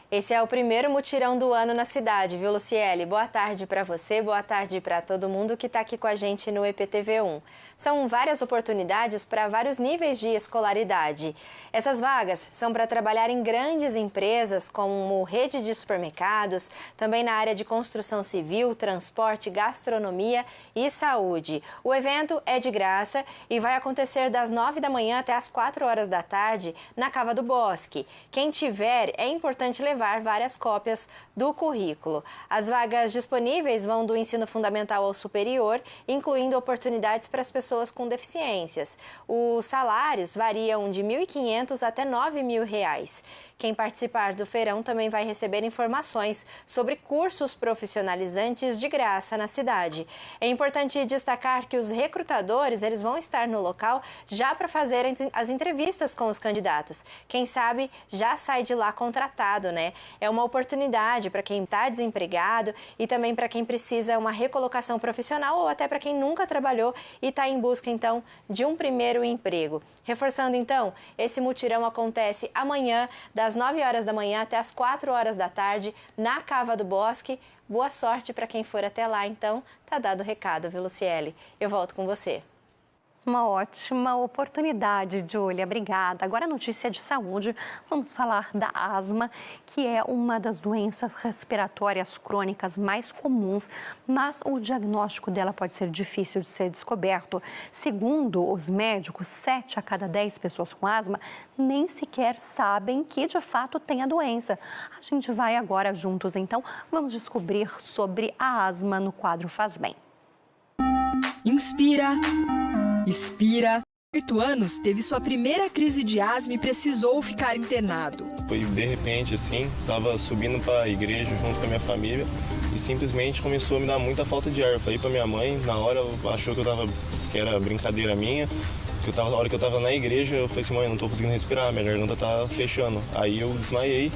Esse é o primeiro mutirão do ano na cidade, viu, Luciele? Boa tarde para você, boa tarde para todo mundo que está aqui com a gente no EPTV1. São várias oportunidades para vários níveis de escolaridade. Essas vagas são para trabalhar em grandes empresas como rede de supermercados, também na área de construção civil, transporte, gastronomia e saúde. O evento é de graça e vai acontecer das 9 da manhã até as 4 horas da tarde na Cava do Bosque. Quem tiver, é importante levar várias cópias do currículo. As vagas disponíveis vão do ensino fundamental ao superior, incluindo oportunidades para as pessoas com deficiências. Os salários variam de R$ 1.500 até R$ 9.000. Quem participar do feirão também vai receber informações sobre cursos profissionalizantes de graça na cidade. É importante destacar que os recrutadores eles vão estar no local já para fazerem as entrevistas com os candidatos. Quem sabe já sai de lá contratado, né? É uma oportunidade para quem está desempregado e também para quem precisa uma recolocação profissional ou até para quem nunca trabalhou e está em busca, então, de um primeiro emprego. Reforçando, então, esse mutirão acontece amanhã, das 9 horas da manhã até as 4 horas da tarde, na Cava do Bosque. Boa sorte para quem for até lá, então. Tá dado o recado, viu, Luciele? Eu volto com você. Uma ótima oportunidade, Júlia. Obrigada. Agora, notícia de saúde. Vamos falar da asma, que é uma das doenças respiratórias crônicas mais comuns, mas o diagnóstico dela pode ser difícil de ser descoberto. Segundo os médicos, 7 a cada 10 pessoas com asma nem sequer sabem que, de fato, tem a doença. A gente vai agora juntos, então, vamos descobrir sobre a asma no quadro Faz Bem. Inspira. Expira. 8 anos, teve sua primeira crise de asma e precisou ficar internado. Foi de repente, assim, tava subindo para a igreja junto com a minha família e simplesmente começou a me dar muita falta de ar. Eu falei para minha mãe, na hora achou que era brincadeira minha, na hora que eu tava na igreja, eu falei assim, mãe, não tô conseguindo respirar, minha garganta tá fechando. Aí eu desmaiei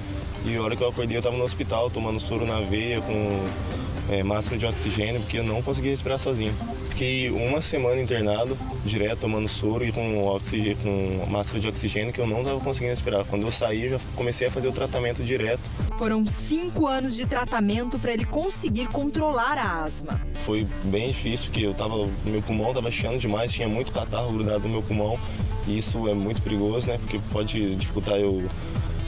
e a hora que eu acordei eu tava no hospital tomando soro na veia com máscara de oxigênio, porque eu não conseguia respirar sozinho. fiquei uma semana internado, direto tomando soro e com máscara de oxigênio, que eu não estava conseguindo respirar. Quando eu saí, já comecei a fazer o tratamento direto. Foram 5 anos de tratamento para ele conseguir controlar a asma. Foi bem difícil, porque meu pulmão estava chiando demais, tinha muito catarro grudado no meu pulmão. E isso é muito perigoso, né? Porque pode dificultar eu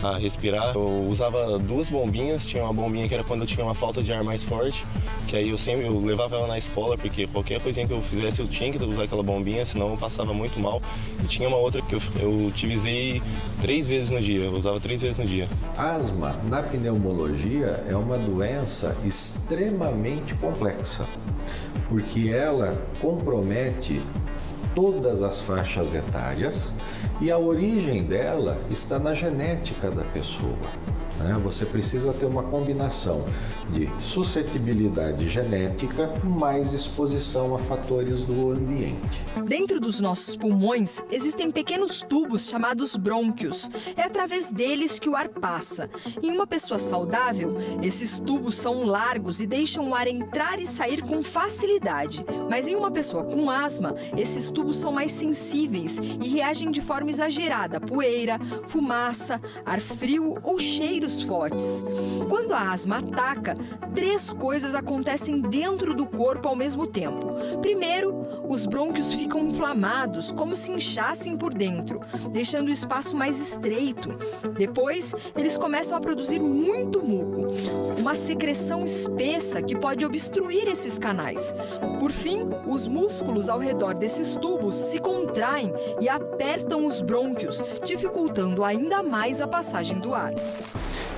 a respirar. Eu usava 2 bombinhas, tinha uma bombinha que era quando eu tinha uma falta de ar mais forte, que aí eu levava ela na escola, porque qualquer coisinha que eu fizesse eu tinha que usar aquela bombinha, senão eu passava muito mal. E tinha uma outra que eu utilizei 3 vezes no dia, eu usava 3 vezes no dia. Asma, na pneumologia, é uma doença extremamente complexa, porque ela compromete todas as faixas etárias e a origem dela está na genética da pessoa. Você precisa ter uma combinação de suscetibilidade genética mais exposição a fatores do ambiente. Dentro dos nossos pulmões existem pequenos tubos chamados brônquios. É através deles que o ar passa. Em uma pessoa saudável, esses tubos são largos e deixam o ar entrar e sair com facilidade. Mas em uma pessoa com asma, esses tubos são mais sensíveis e reagem de forma exagerada a poeira, fumaça, ar frio ou cheiros fortes. Quando a asma ataca, 3 coisas acontecem dentro do corpo ao mesmo tempo. Primeiro, os brônquios ficam inflamados, como se inchassem por dentro, deixando o espaço mais estreito. Depois, eles começam a produzir muito muco, uma secreção espessa que pode obstruir esses canais. Por fim, os músculos ao redor desses tubos se contraem e apertam os brônquios, dificultando ainda mais a passagem do ar.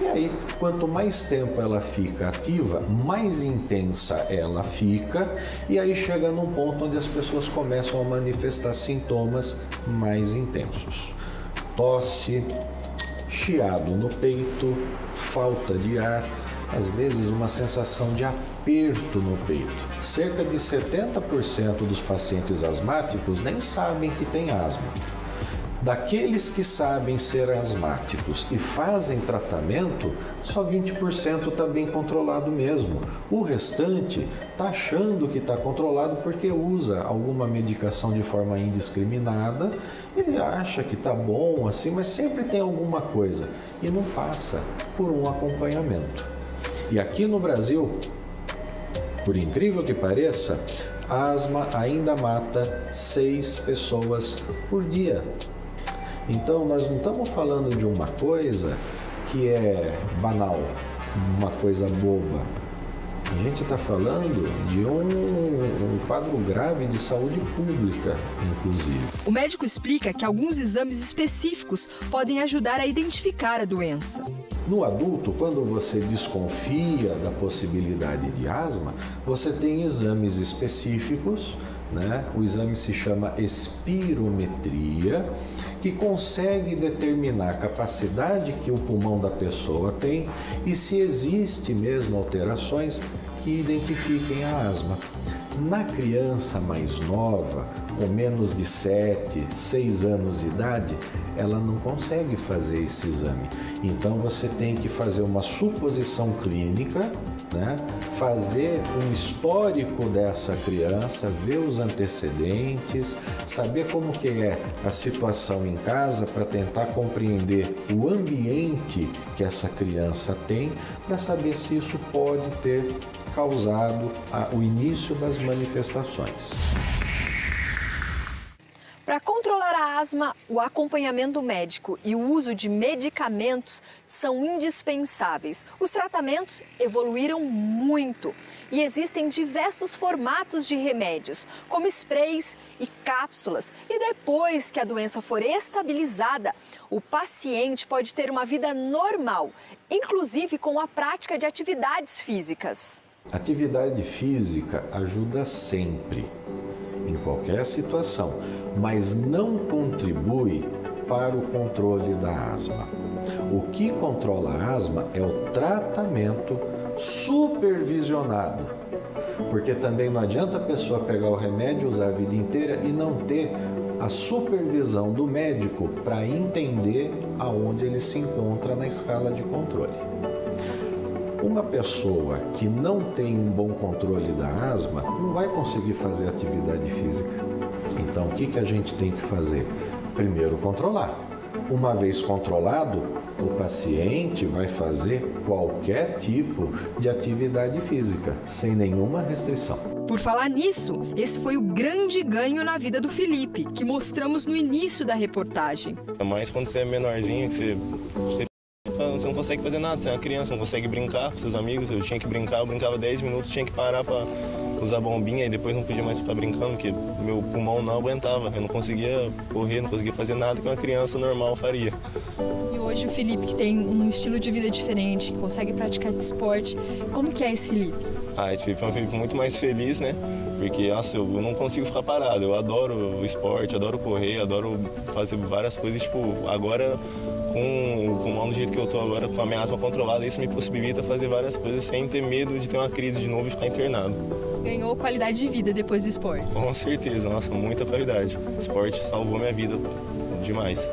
E aí, quanto mais tempo ela fica ativa, mais intensa ela fica, e aí chega num ponto onde as pessoas começam a manifestar sintomas mais intensos. Tosse, chiado no peito, falta de ar, às vezes uma sensação de aperto no peito. Cerca de 70% dos pacientes asmáticos nem sabem que têm asma. Daqueles que sabem ser asmáticos e fazem tratamento, só 20% está bem controlado mesmo. O restante está achando que está controlado porque usa alguma medicação de forma indiscriminada. Ele acha que está bom assim, mas sempre tem alguma coisa e não passa por um acompanhamento. E aqui no Brasil, por incrível que pareça, a asma ainda mata 6 pessoas por dia. Então, nós não estamos falando de uma coisa que é banal, uma coisa boba. A gente está falando de um quadro grave de saúde pública, inclusive. O médico explica que alguns exames específicos podem ajudar a identificar a doença. No adulto, quando você desconfia da possibilidade de asma, você tem exames específicos, né? O exame se chama espirometria, que consegue determinar a capacidade que o pulmão da pessoa tem e se existe mesmo alterações que identifiquem a asma. Na criança mais nova, com menos de 7, 6 anos de idade, ela não consegue fazer esse exame. Então você tem que fazer uma suposição clínica, né? Fazer um histórico dessa criança, ver os antecedentes, saber como que é a situação em casa para tentar compreender o ambiente que essa criança tem, para saber se isso pode ter causado o início das manifestações. Para controlar a asma, o acompanhamento médico e o uso de medicamentos são indispensáveis. Os tratamentos evoluíram muito e existem diversos formatos de remédios, como sprays e cápsulas. E depois que a doença for estabilizada, o paciente pode ter uma vida normal, inclusive com a prática de atividades físicas. Atividade física ajuda sempre, em qualquer situação, mas não contribui para o controle da asma. O que controla a asma é o tratamento supervisionado, porque também não adianta a pessoa pegar o remédio, usar a vida inteira e não ter a supervisão do médico para entender aonde ele se encontra na escala de controle. Uma pessoa que não tem um bom controle da asma não vai conseguir fazer atividade física. Então, o que a gente tem que fazer? Primeiro, controlar. Uma vez controlado, o paciente vai fazer qualquer tipo de atividade física, sem nenhuma restrição. Por falar nisso, esse foi o grande ganho na vida do Felipe, que mostramos no início da reportagem. Mas quando você é menorzinho, que você não consegue fazer nada, você é uma criança, não consegue brincar com seus amigos. Eu tinha que brincar, eu brincava 10 minutos, tinha que parar para usar bombinha e depois não podia mais ficar brincando, porque meu pulmão não aguentava. Eu não conseguia correr, não conseguia fazer nada que uma criança normal faria. E hoje o Felipe, que tem um estilo de vida diferente, consegue praticar esporte, como que é esse Felipe? Esse Felipe é um Felipe muito mais feliz, né? Porque, nossa, eu não consigo ficar parado. Eu adoro o esporte, adoro correr, adoro fazer várias coisas. Tipo, agora, com o mal do jeito que eu tô agora, com a minha asma controlada, isso me possibilita fazer várias coisas sem ter medo de ter uma crise de novo e ficar internado. Ganhou qualidade de vida depois do esporte? Com certeza, nossa, muita qualidade. O esporte salvou minha vida demais.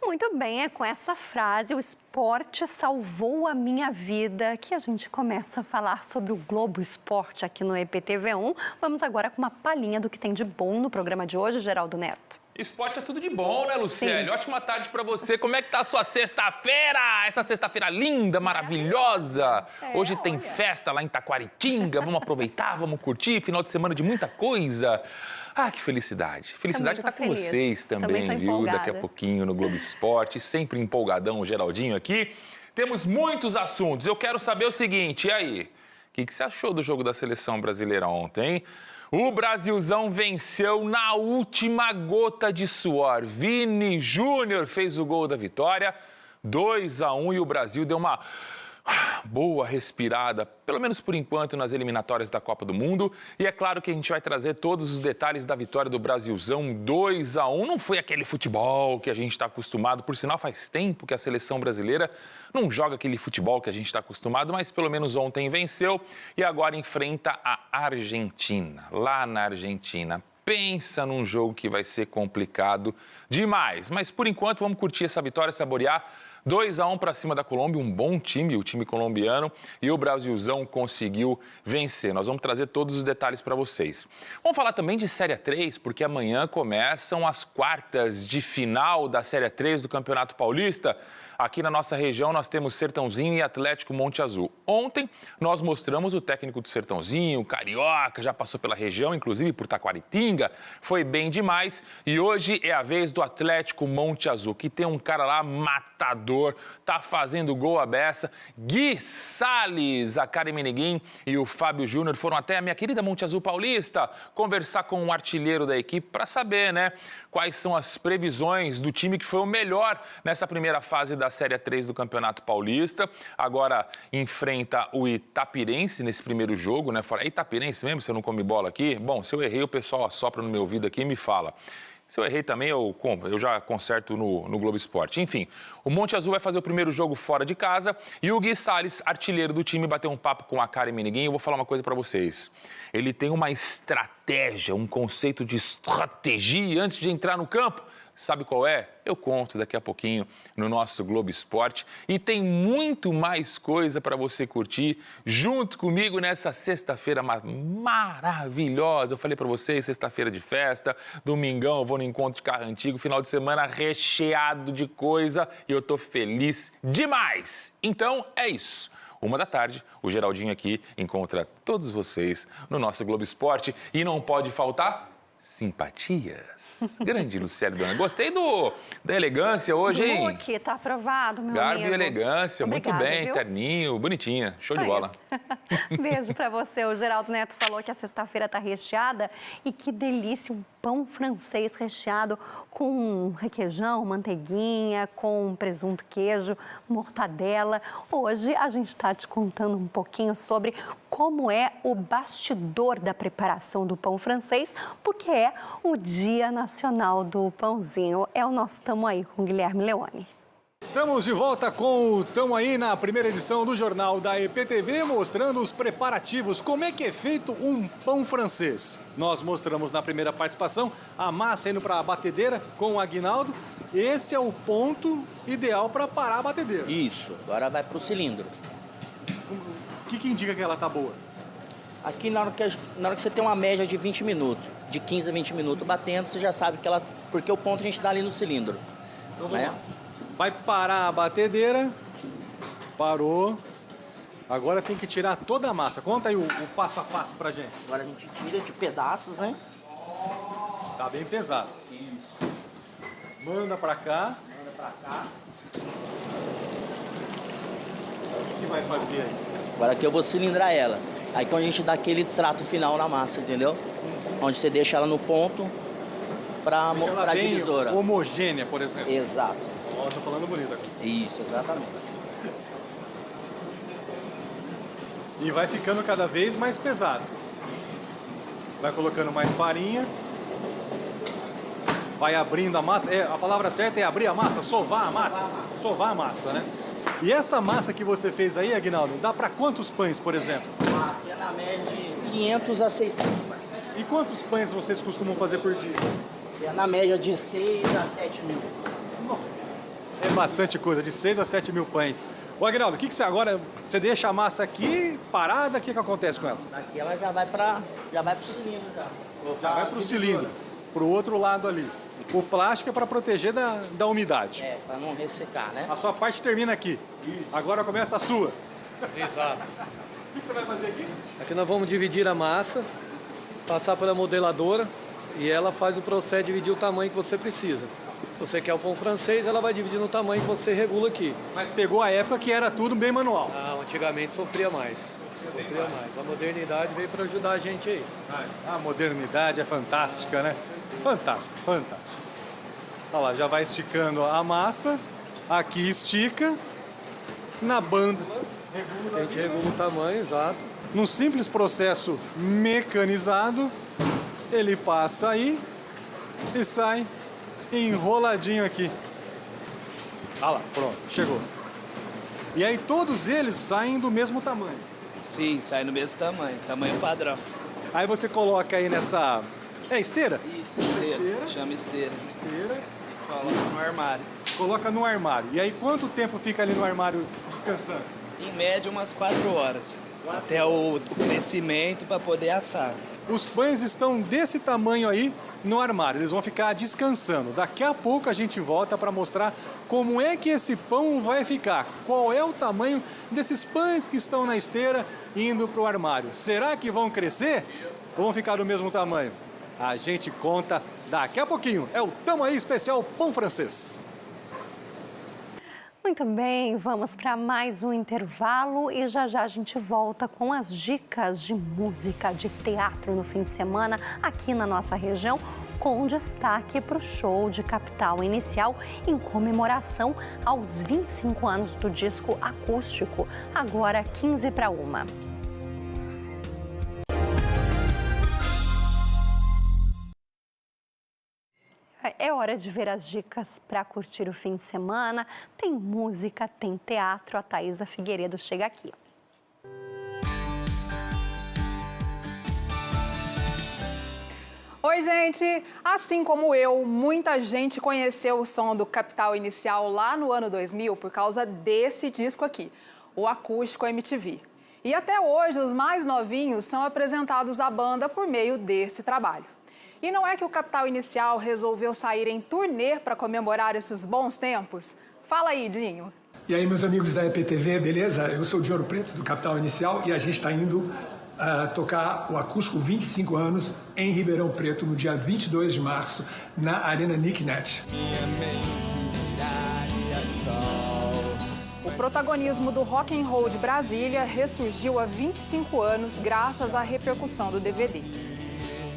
Muito bem, é com essa frase, o esporte salvou a minha vida, que a gente começa a falar sobre o Globo Esporte aqui no EPTV1. Vamos agora com uma palhinha do que tem de bom no programa de hoje, Geraldo Neto. Esporte é tudo de bom, né, Luciele? Sim. Ótima tarde pra você. Como é que tá a sua sexta-feira? Essa sexta-feira linda, maravilhosa. Hoje tem festa lá em Taquaritinga. Vamos aproveitar, vamos curtir. Final de semana de muita coisa. Que felicidade. Felicidade é estar com vocês também, viu? Daqui a pouquinho no Globo Esporte. Sempre empolgadão o Geraldinho aqui. Temos muitos assuntos. Eu quero saber o seguinte, e aí? O que você achou do jogo da seleção brasileira ontem, hein? O Brasilzão venceu na última gota de suor. Vini Júnior fez o gol da vitória, 2-1, e o Brasil deu uma boa respirada, pelo menos por enquanto, nas eliminatórias da Copa do Mundo. E é claro que a gente vai trazer todos os detalhes da vitória do Brasilzão, 2-1. Não foi aquele futebol que a gente está acostumado, por sinal faz tempo que a seleção brasileira não joga aquele futebol que a gente está acostumado, mas pelo menos ontem venceu e agora enfrenta a Argentina, lá na Argentina. Pensa num jogo que vai ser complicado demais, mas por enquanto vamos curtir essa vitória, saborear. 2-1 para cima da Colômbia, um bom time, o time colombiano, e o Brasilzão conseguiu vencer. Nós vamos trazer todos os detalhes para vocês. Vamos falar também de Série 3, porque amanhã começam as quartas de final da Série 3 do Campeonato Paulista. Aqui na nossa região nós temos Sertãozinho e Atlético Monte Azul. Ontem nós mostramos o técnico do Sertãozinho, carioca, já passou pela região, inclusive por Taquaritinga, foi bem demais. E hoje é a vez do Atlético Monte Azul, que tem um cara lá matador, tá fazendo gol à beça. Gui Salles, a Karen Meneguin e o Fábio Júnior foram até a minha querida Monte Azul Paulista conversar com o artilheiro da equipe para saber, né, quais são as previsões do time que foi o melhor nessa primeira fase da Série 3 do Campeonato Paulista. Agora enfrenta o Itapirense nesse primeiro jogo, né? É Itapirense mesmo, se eu não come bola aqui? Bom, se eu errei, o pessoal assopra no meu ouvido aqui e me fala. Se eu errei também, eu já conserto no Globo Esporte. Enfim, o Monte Azul vai fazer o primeiro jogo fora de casa e o Gui Salles, artilheiro do time, bateu um papo com a Karen Meneguin. Eu vou falar uma coisa para vocês. Ele tem uma estratégia, um conceito de estratégia antes de entrar no campo. Sabe qual é? Eu conto daqui a pouquinho no nosso Globo Esporte. E tem muito mais coisa para você curtir junto comigo nessa sexta-feira maravilhosa. Eu falei para vocês, sexta-feira de festa, domingão eu vou no encontro de carro antigo, final de semana recheado de coisa e eu tô feliz demais. Então é isso. 13h, o Geraldinho aqui encontra todos vocês no nosso Globo Esporte e não pode faltar simpatias. Grande Luciele Dona. Gostei da elegância hoje, hein? Look, tá aprovado, meu Garbo amigo. e elegância, Obrigada, muito bem, viu? terninho, bonitinha, show de Aí. bola. Beijo pra você. O Geraldo Neto falou que a sexta-feira tá recheada e que delícia, um pão francês recheado com requeijão, manteiguinha, com presunto, queijo, mortadela. Hoje a gente tá te contando um pouquinho sobre como é o bastidor da preparação do pão francês, porque é o Dia Nacional do Pãozinho. É o nosso Tamo Aí com Guilherme Leone. Estamos de volta com o Tamo Aí na primeira edição do Jornal da EPTV, mostrando os preparativos, como é que é feito um pão francês. Nós mostramos na primeira participação a massa indo para a batedeira com o Aguinaldo. Esse é o ponto ideal para parar a batedeira. Isso, agora vai para o cilindro. O que indica que ela tá boa? Aqui na hora que você tem uma média de 20 minutos, de 15 a 20 minutos batendo, você já sabe que ela... Porque o ponto a gente dá ali no cilindro. Então vamos lá. Vai parar a batedeira. Parou. Agora tem que tirar toda a massa. Conta aí o passo a passo pra gente. Agora a gente tira de pedaços, né? Tá bem pesado. Isso. Manda pra cá. Manda pra cá. O que vai fazer aí? Agora aqui eu vou cilindrar ela. Aí que a gente dá aquele trato final na massa, entendeu? Onde você deixa ela no ponto pra divisora. Homogênea, por exemplo. Exato. Ó, tô falando bonito aqui. Isso, exatamente. E vai ficando cada vez mais pesado. Vai colocando mais farinha. Vai abrindo a massa. A palavra certa é abrir a massa, sovar a massa. Sovar a massa, né? E essa massa que você fez aí, Aguinaldo, dá para quantos pães, por exemplo? Aqui é na média de 500 a 600 pães. E quantos pães vocês costumam fazer por dia? É na média de 6 a 7 mil. É bastante coisa, de 6 a 7 mil pães. Ô, Aguinaldo, o que você agora... Você deixa a massa aqui parada, o que acontece com ela? Aqui ela já vai pro cilindro já. Já vai pro cilindro, pro outro lado ali. O plástico é para proteger da umidade. É, para não ressecar, né? A sua parte termina aqui. Isso. Agora começa a sua. Exato. O que você vai fazer aqui? Aqui nós vamos dividir a massa, passar pela modeladora e ela faz o processo de dividir o tamanho que você precisa. Você quer o pão francês, ela vai dividir no tamanho que você regula aqui. Mas pegou a época que era tudo bem manual. Não, antigamente sofria mais. Sofria mais. A modernidade veio para ajudar a gente aí. A modernidade é fantástica, né? Fantástico, fantástico. Olha lá, já vai esticando a massa. Aqui estica. Na banda. A gente regula o tamanho, exato. Num simples processo mecanizado, ele passa aí e sai enroladinho aqui. Ah lá, pronto, chegou. E aí todos eles saem do mesmo tamanho. Sim, sai no mesmo tamanho, tamanho padrão. Aí você coloca aí nessa... É esteira? Isso, esteira. Chama esteira. Esteira. Coloca no armário. Coloca no armário. E aí quanto tempo fica ali no armário descansando? Em média umas 4 horas. Até o crescimento para poder assar. Os pães estão desse tamanho aí no armário, eles vão ficar descansando. Daqui a pouco a gente volta para mostrar como é que esse pão vai ficar. Qual é o tamanho desses pães que estão na esteira indo para o armário. Será que vão crescer ou vão ficar do mesmo tamanho? A gente conta daqui a pouquinho. É o Tamo Aí especial Pão Francês. Muito bem, vamos para mais um intervalo e já a gente volta com as dicas de música, de teatro no fim de semana aqui na nossa região, com destaque para o show de Capital Inicial em comemoração aos 25 anos do disco acústico, agora 12:45. É hora de ver as dicas para curtir o fim de semana. Tem música, tem teatro. A Thaisa Figueiredo chega aqui. Oi, gente! Assim como eu, muita gente conheceu o som do Capital Inicial lá no ano 2000 por causa desse disco aqui, o Acústico MTV. E até hoje, os mais novinhos são apresentados à banda por meio desse trabalho. E não é que o Capital Inicial resolveu sair em turnê para comemorar esses bons tempos? Fala aí, Dinho. E aí, meus amigos da EPTV, beleza? Eu sou o de Ouro Preto, do Capital Inicial, e a gente está indo tocar o Acústico 25 anos em Ribeirão Preto, no dia 22 de março, na Arena Nicknet. O protagonismo do rock and roll de Brasília ressurgiu há 25 anos graças à repercussão do DVD.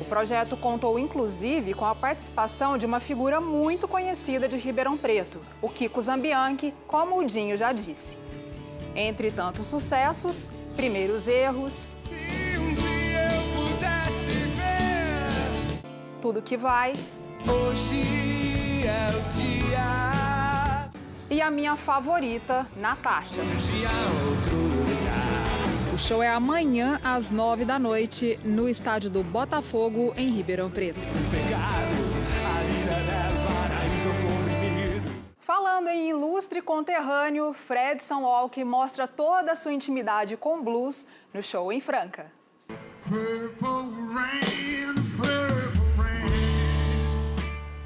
O projeto contou, inclusive, com a participação de uma figura muito conhecida de Ribeirão Preto, o Kiko Zambianchi, como o Dinho já disse. Entre tantos sucessos, primeiros erros, se um dia eu pudesse ver, tudo que vai, hoje é o dia. E a minha favorita, Natasha. O show é amanhã às 9 da noite no estádio do Botafogo, em Ribeirão Preto. Falando em ilustre conterrâneo, Fredson Walker mostra toda a sua intimidade com blues no show em Franca.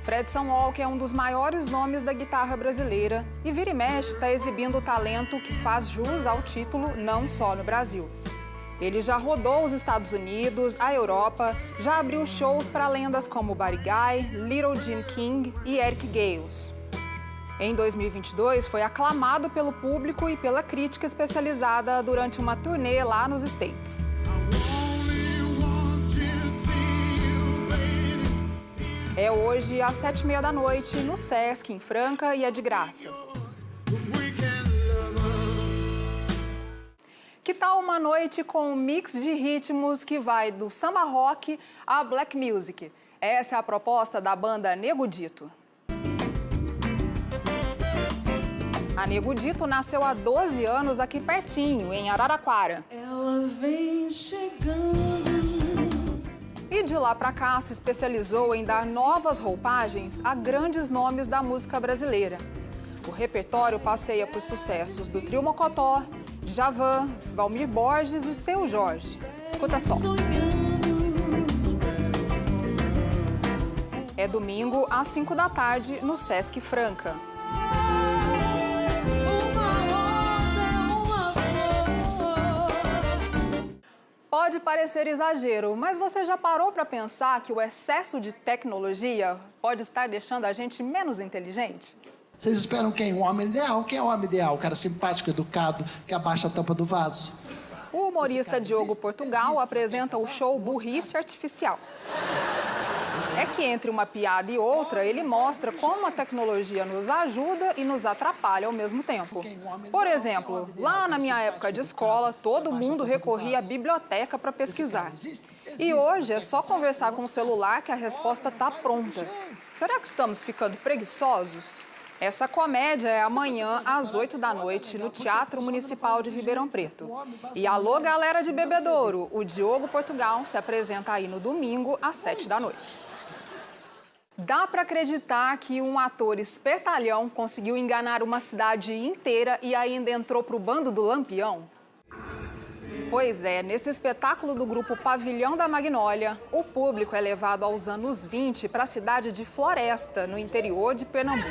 Fredson Walker é um dos maiores nomes da guitarra brasileira e vira e mexe está exibindo o talento que faz jus ao título não só no Brasil. Ele já rodou os Estados Unidos, a Europa, já abriu shows para lendas como Buddy Guy, Little Jim King e Eric Gales. Em 2022, foi aclamado pelo público e pela crítica especializada durante uma turnê lá nos States. É hoje às 7h30 da noite no Sesc, em Franca, e é de graça. Que tal uma noite com um mix de ritmos que vai do samba rock à black music? Essa é a proposta da banda Nego Dito. A Nego Dito nasceu há 12 anos aqui pertinho, em Araraquara. Ela vem chegando. E de lá pra cá se especializou em dar novas roupagens a grandes nomes da música brasileira. O repertório passeia por sucessos do Trio Mocotó, Djavan, Valmir Borges e Seu Jorge. Escuta só. É domingo às 5 da tarde no Sesc Franca. Pode parecer exagero, mas você já parou para pensar que o excesso de tecnologia pode estar deixando a gente menos inteligente? Vocês esperam quem? Um homem ideal? Quem é o homem ideal? O cara simpático, educado, que abaixa a tampa do vaso. O humorista Diogo Portugal apresenta o show Burrice Artificial. É que entre uma piada e outra, ele mostra como a tecnologia nos ajuda e nos atrapalha ao mesmo tempo. Por exemplo, lá na minha época de escola, todo mundo recorria à biblioteca para pesquisar. E hoje é só conversar com o celular que a resposta está pronta. Será que estamos ficando preguiçosos? Essa comédia é amanhã às 8 da noite no Teatro Municipal de Ribeirão Preto. E alô, galera de Bebedouro, o Diogo Portugal se apresenta aí no domingo às 7 da noite. Dá para acreditar que um ator espertalhão conseguiu enganar uma cidade inteira e ainda entrou para o bando do Lampião? Pois é, nesse espetáculo do grupo Pavilhão da Magnólia, o público é levado aos anos 20 para a cidade de Floresta, no interior de Pernambuco.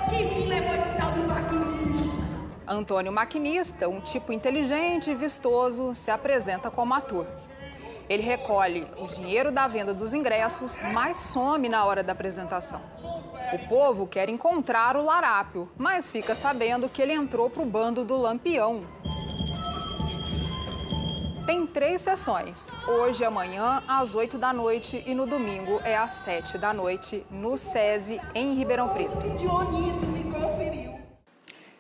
Quem levou esse tal do maquinista? Antônio Maquinista, um tipo inteligente e vistoso, se apresenta como ator. Ele recolhe o dinheiro da venda dos ingressos, mas some na hora da apresentação. O povo quer encontrar o larápio, mas fica sabendo que ele entrou para o bando do Lampião. Tem 3 sessões, hoje e amanhã às 8 da noite e no domingo é às 7 da noite no SESI, em Ribeirão Preto.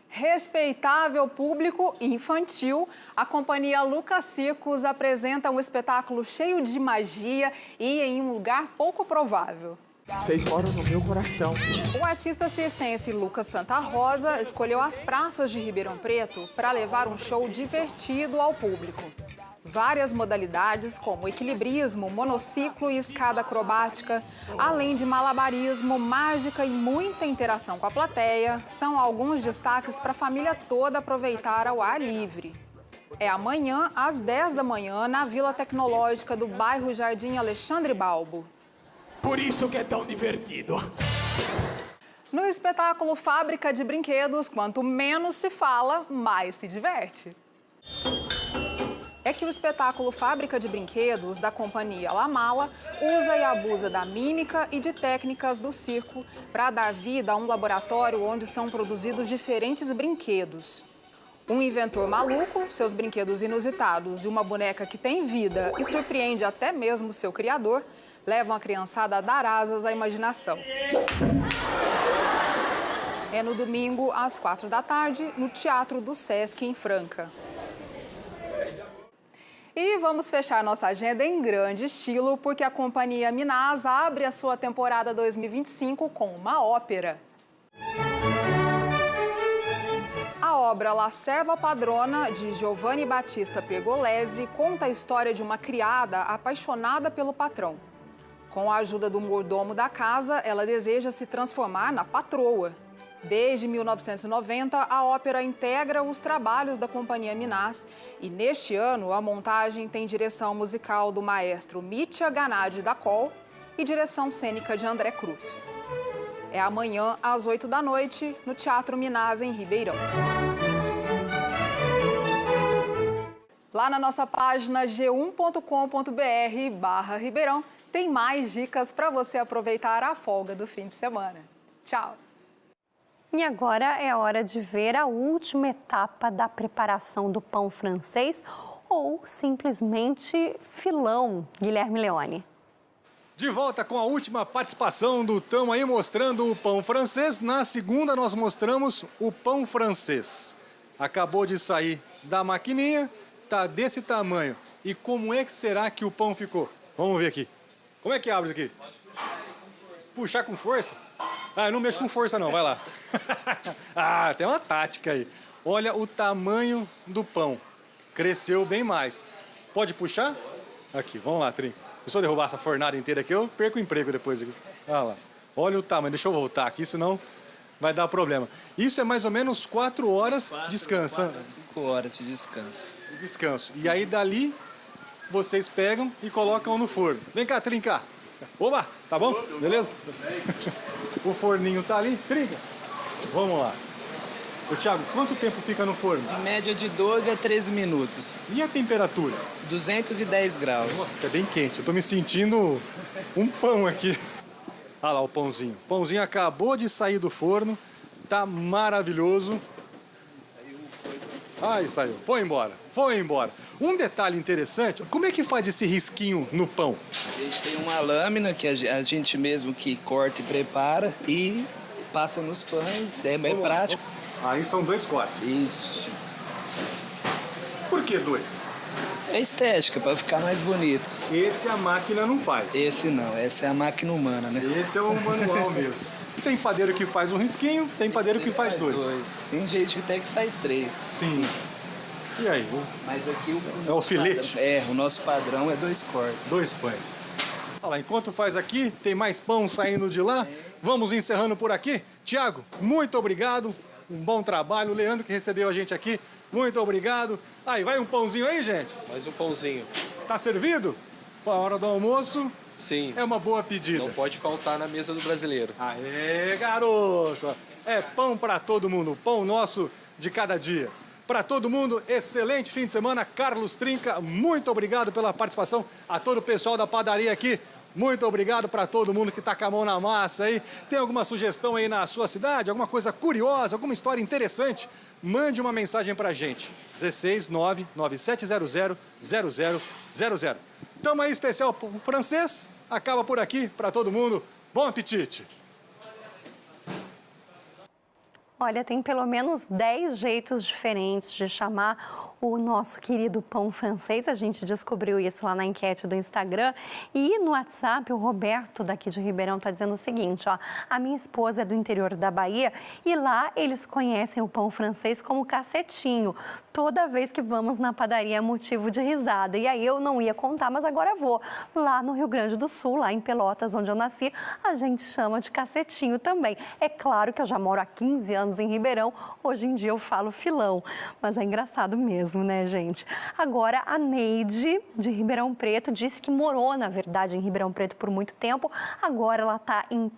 Respeitável público infantil, a companhia Lucas Circos apresenta um espetáculo cheio de magia e em um lugar pouco provável. Vocês moram no meu coração. O artista circense Lucas Santa Rosa escolheu as praças de Ribeirão Preto para levar um show divertido ao público. Várias modalidades, como equilibrismo, monociclo e escada acrobática, além de malabarismo, mágica e muita interação com a plateia, são alguns destaques para a família toda aproveitar ao ar livre. É amanhã, às 10 da manhã, na Vila Tecnológica do bairro Jardim Alexandre Balbo. Por isso que é tão divertido. No espetáculo Fábrica de Brinquedos, quanto menos se fala, mais se diverte. É que o espetáculo Fábrica de Brinquedos, da companhia La Mala, usa e abusa da mímica e de técnicas do circo para dar vida a um laboratório onde são produzidos diferentes brinquedos. Um inventor maluco, seus brinquedos inusitados e uma boneca que tem vida e surpreende até mesmo seu criador, levam a criançada a dar asas à imaginação. É no domingo, às 4 da tarde, no Teatro do Sesc, em Franca. E vamos fechar nossa agenda em grande estilo, porque a companhia Minasa abre a sua temporada 2025 com uma ópera. obra La Serva Padrona, de Giovanni Battista Pergolesi, conta a história de uma criada apaixonada pelo patrão. Com a ajuda do mordomo da casa, ela deseja se transformar na patroa. Desde 1990, a ópera integra os trabalhos da Companhia Minás e, neste ano, a montagem tem direção musical do maestro Mitya Ganadi da Col e direção cênica de André Cruz. É amanhã, às 8 da noite, no Teatro Minás, em Ribeirão. Lá na nossa página g1.com.br/Ribeirão, tem mais dicas para você aproveitar a folga do fim de semana. Tchau! E agora é hora de ver a última etapa da preparação do pão francês ou simplesmente filão, Guilherme Leone. De volta com a última participação do Tamo Aí mostrando o pão francês. Na segunda nós mostramos o pão francês. Acabou de sair da maquininha, tá desse tamanho. E como é que será que o pão ficou? Vamos ver aqui. Como é que abre isso aqui? Puxar com força? Ah, eu não mexo com força não, vai lá. Ah, tem uma tática aí. Olha o tamanho do pão. Cresceu bem mais. Pode puxar? Aqui, vamos lá, Trinca. Se eu derrubar essa fornada inteira aqui, eu perco o emprego depois aqui. Olha lá. Olha o tamanho. Deixa eu voltar aqui, senão vai dar problema. Isso é mais ou menos 4 horas descansa. 4 a 5 horas de descanso. Descanso. E aí dali vocês pegam e colocam no forno. Vem cá, Trinca. Oba, tá bom? Beleza? O forninho tá ali. Trinca. Vamos lá. Ô, Thiago, quanto tempo fica no forno? Em média de 12 a 13 minutos. E a temperatura? 210 graus. Nossa, é bem quente. Eu tô me sentindo um pão aqui. Olha lá o pãozinho. O pãozinho acabou de sair do forno. Tá maravilhoso. Ai, saiu. Foi embora. Foi embora. Um detalhe interessante, como é que faz esse risquinho no pão? A gente tem uma lâmina que a gente mesmo que corta e prepara e passa nos pães. É prático. Aí são 2 cortes. Isso. Por que 2? É estética, para ficar mais bonito. Esse a máquina não faz. Esse não, essa é a máquina humana, né? Esse é o manual mesmo. Tem padeiro que faz um risquinho, tem padeiro que faz 2. Tem gente até que faz 3. Sim. E aí? Mas aqui é o filete? O nosso padrão é 2 cortes. 2 pães. Olha lá, enquanto faz aqui, tem mais pão saindo de lá. Vamos encerrando por aqui. Tiago, muito obrigado. Um bom trabalho. O Leandro que recebeu a gente aqui, muito obrigado. Aí, vai um pãozinho aí, gente? Mais um pãozinho. Tá servido? A hora do almoço? Sim. É uma boa pedida. Não pode faltar na mesa do brasileiro. Aê, garoto! É pão para todo mundo, pão nosso de cada dia. Para todo mundo, excelente fim de semana. Carlos Trinca, muito obrigado pela participação. A todo o pessoal da padaria aqui, muito obrigado para todo mundo que está com a mão na massa aí. Tem alguma sugestão aí na sua cidade? Alguma coisa curiosa, alguma história interessante? Mande uma mensagem para a gente. 16997000000. Tamo aí especial francês. Acaba por aqui para todo mundo. Bom apetite! Olha, tem pelo menos 10 jeitos diferentes de chamar o nosso querido pão francês. A gente descobriu isso lá na enquete do Instagram. E no WhatsApp, o Roberto, daqui de Ribeirão, está dizendo o seguinte, ó. A minha esposa é do interior da Bahia e lá eles conhecem o pão francês como cacetinho. Toda vez que vamos na padaria é motivo de risada. E aí eu não ia contar, mas agora vou. Lá no Rio Grande do Sul, lá em Pelotas, onde eu nasci, a gente chama de cacetinho também. É claro que eu já moro há 15 anos em Ribeirão, hoje em dia eu falo filão, mas é engraçado mesmo, né, gente? Agora, a Neide, de Ribeirão Preto, disse que morou, na verdade, em Ribeirão Preto por muito tempo, agora ela está em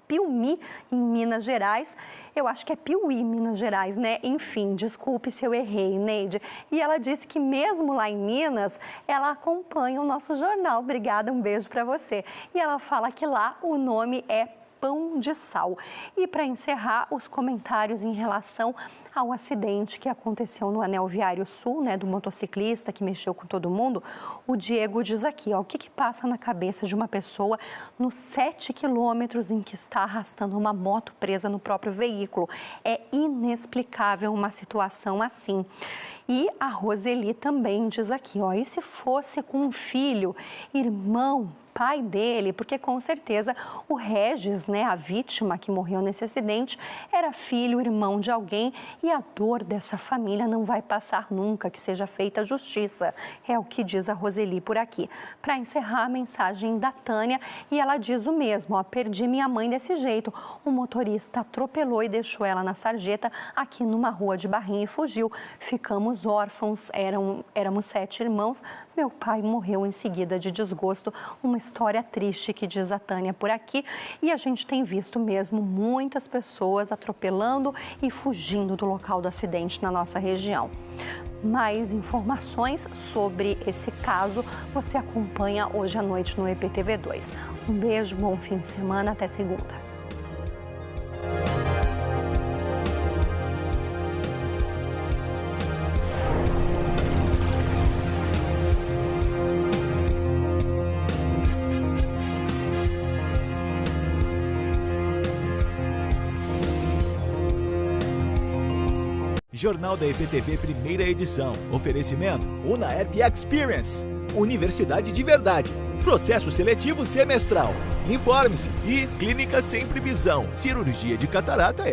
Piumhi, em Minas Gerais. Eu acho que é Piuí, Minas Gerais, né? Enfim, desculpe se eu errei, Neide. E ela disse que mesmo lá em Minas, ela acompanha o nosso jornal. Obrigada, um beijo para você. E ela fala que lá o nome é Pão de Sal. E para encerrar, os comentários em relação ao acidente que aconteceu no Anel Viário Sul, né, do motociclista que mexeu com todo mundo, o Diego diz aqui, ó, o que passa na cabeça de uma pessoa nos 7 quilômetros em que está arrastando uma moto presa no próprio veículo? É inexplicável uma situação assim. E a Roseli também diz aqui, ó, e se fosse com um filho, irmão, pai dele, porque com certeza o Regis, né, a vítima que morreu nesse acidente, era filho, irmão de alguém e a dor dessa família não vai passar nunca, que seja feita justiça. É o que diz a Roseli por aqui. Para encerrar, a mensagem da Tânia, e ela diz o mesmo, ó, perdi minha mãe desse jeito. O motorista atropelou e deixou ela na sarjeta aqui numa rua de Barrinha e fugiu. Ficamos órfãos, éramos 7 irmãos. Meu pai morreu em seguida de desgosto. Uma história triste, que diz a Tânia por aqui. E a gente tem visto mesmo muitas pessoas atropelando e fugindo do local do acidente na nossa região. Mais informações sobre esse caso você acompanha hoje à noite no EPTV2. Um beijo, bom fim de semana, até segunda. Jornal da EPTV, primeira edição. Oferecimento Unaerp Experience. Universidade de verdade. Processo seletivo semestral. Informe-se. E Clínica Sempre Visão. Cirurgia de catarata é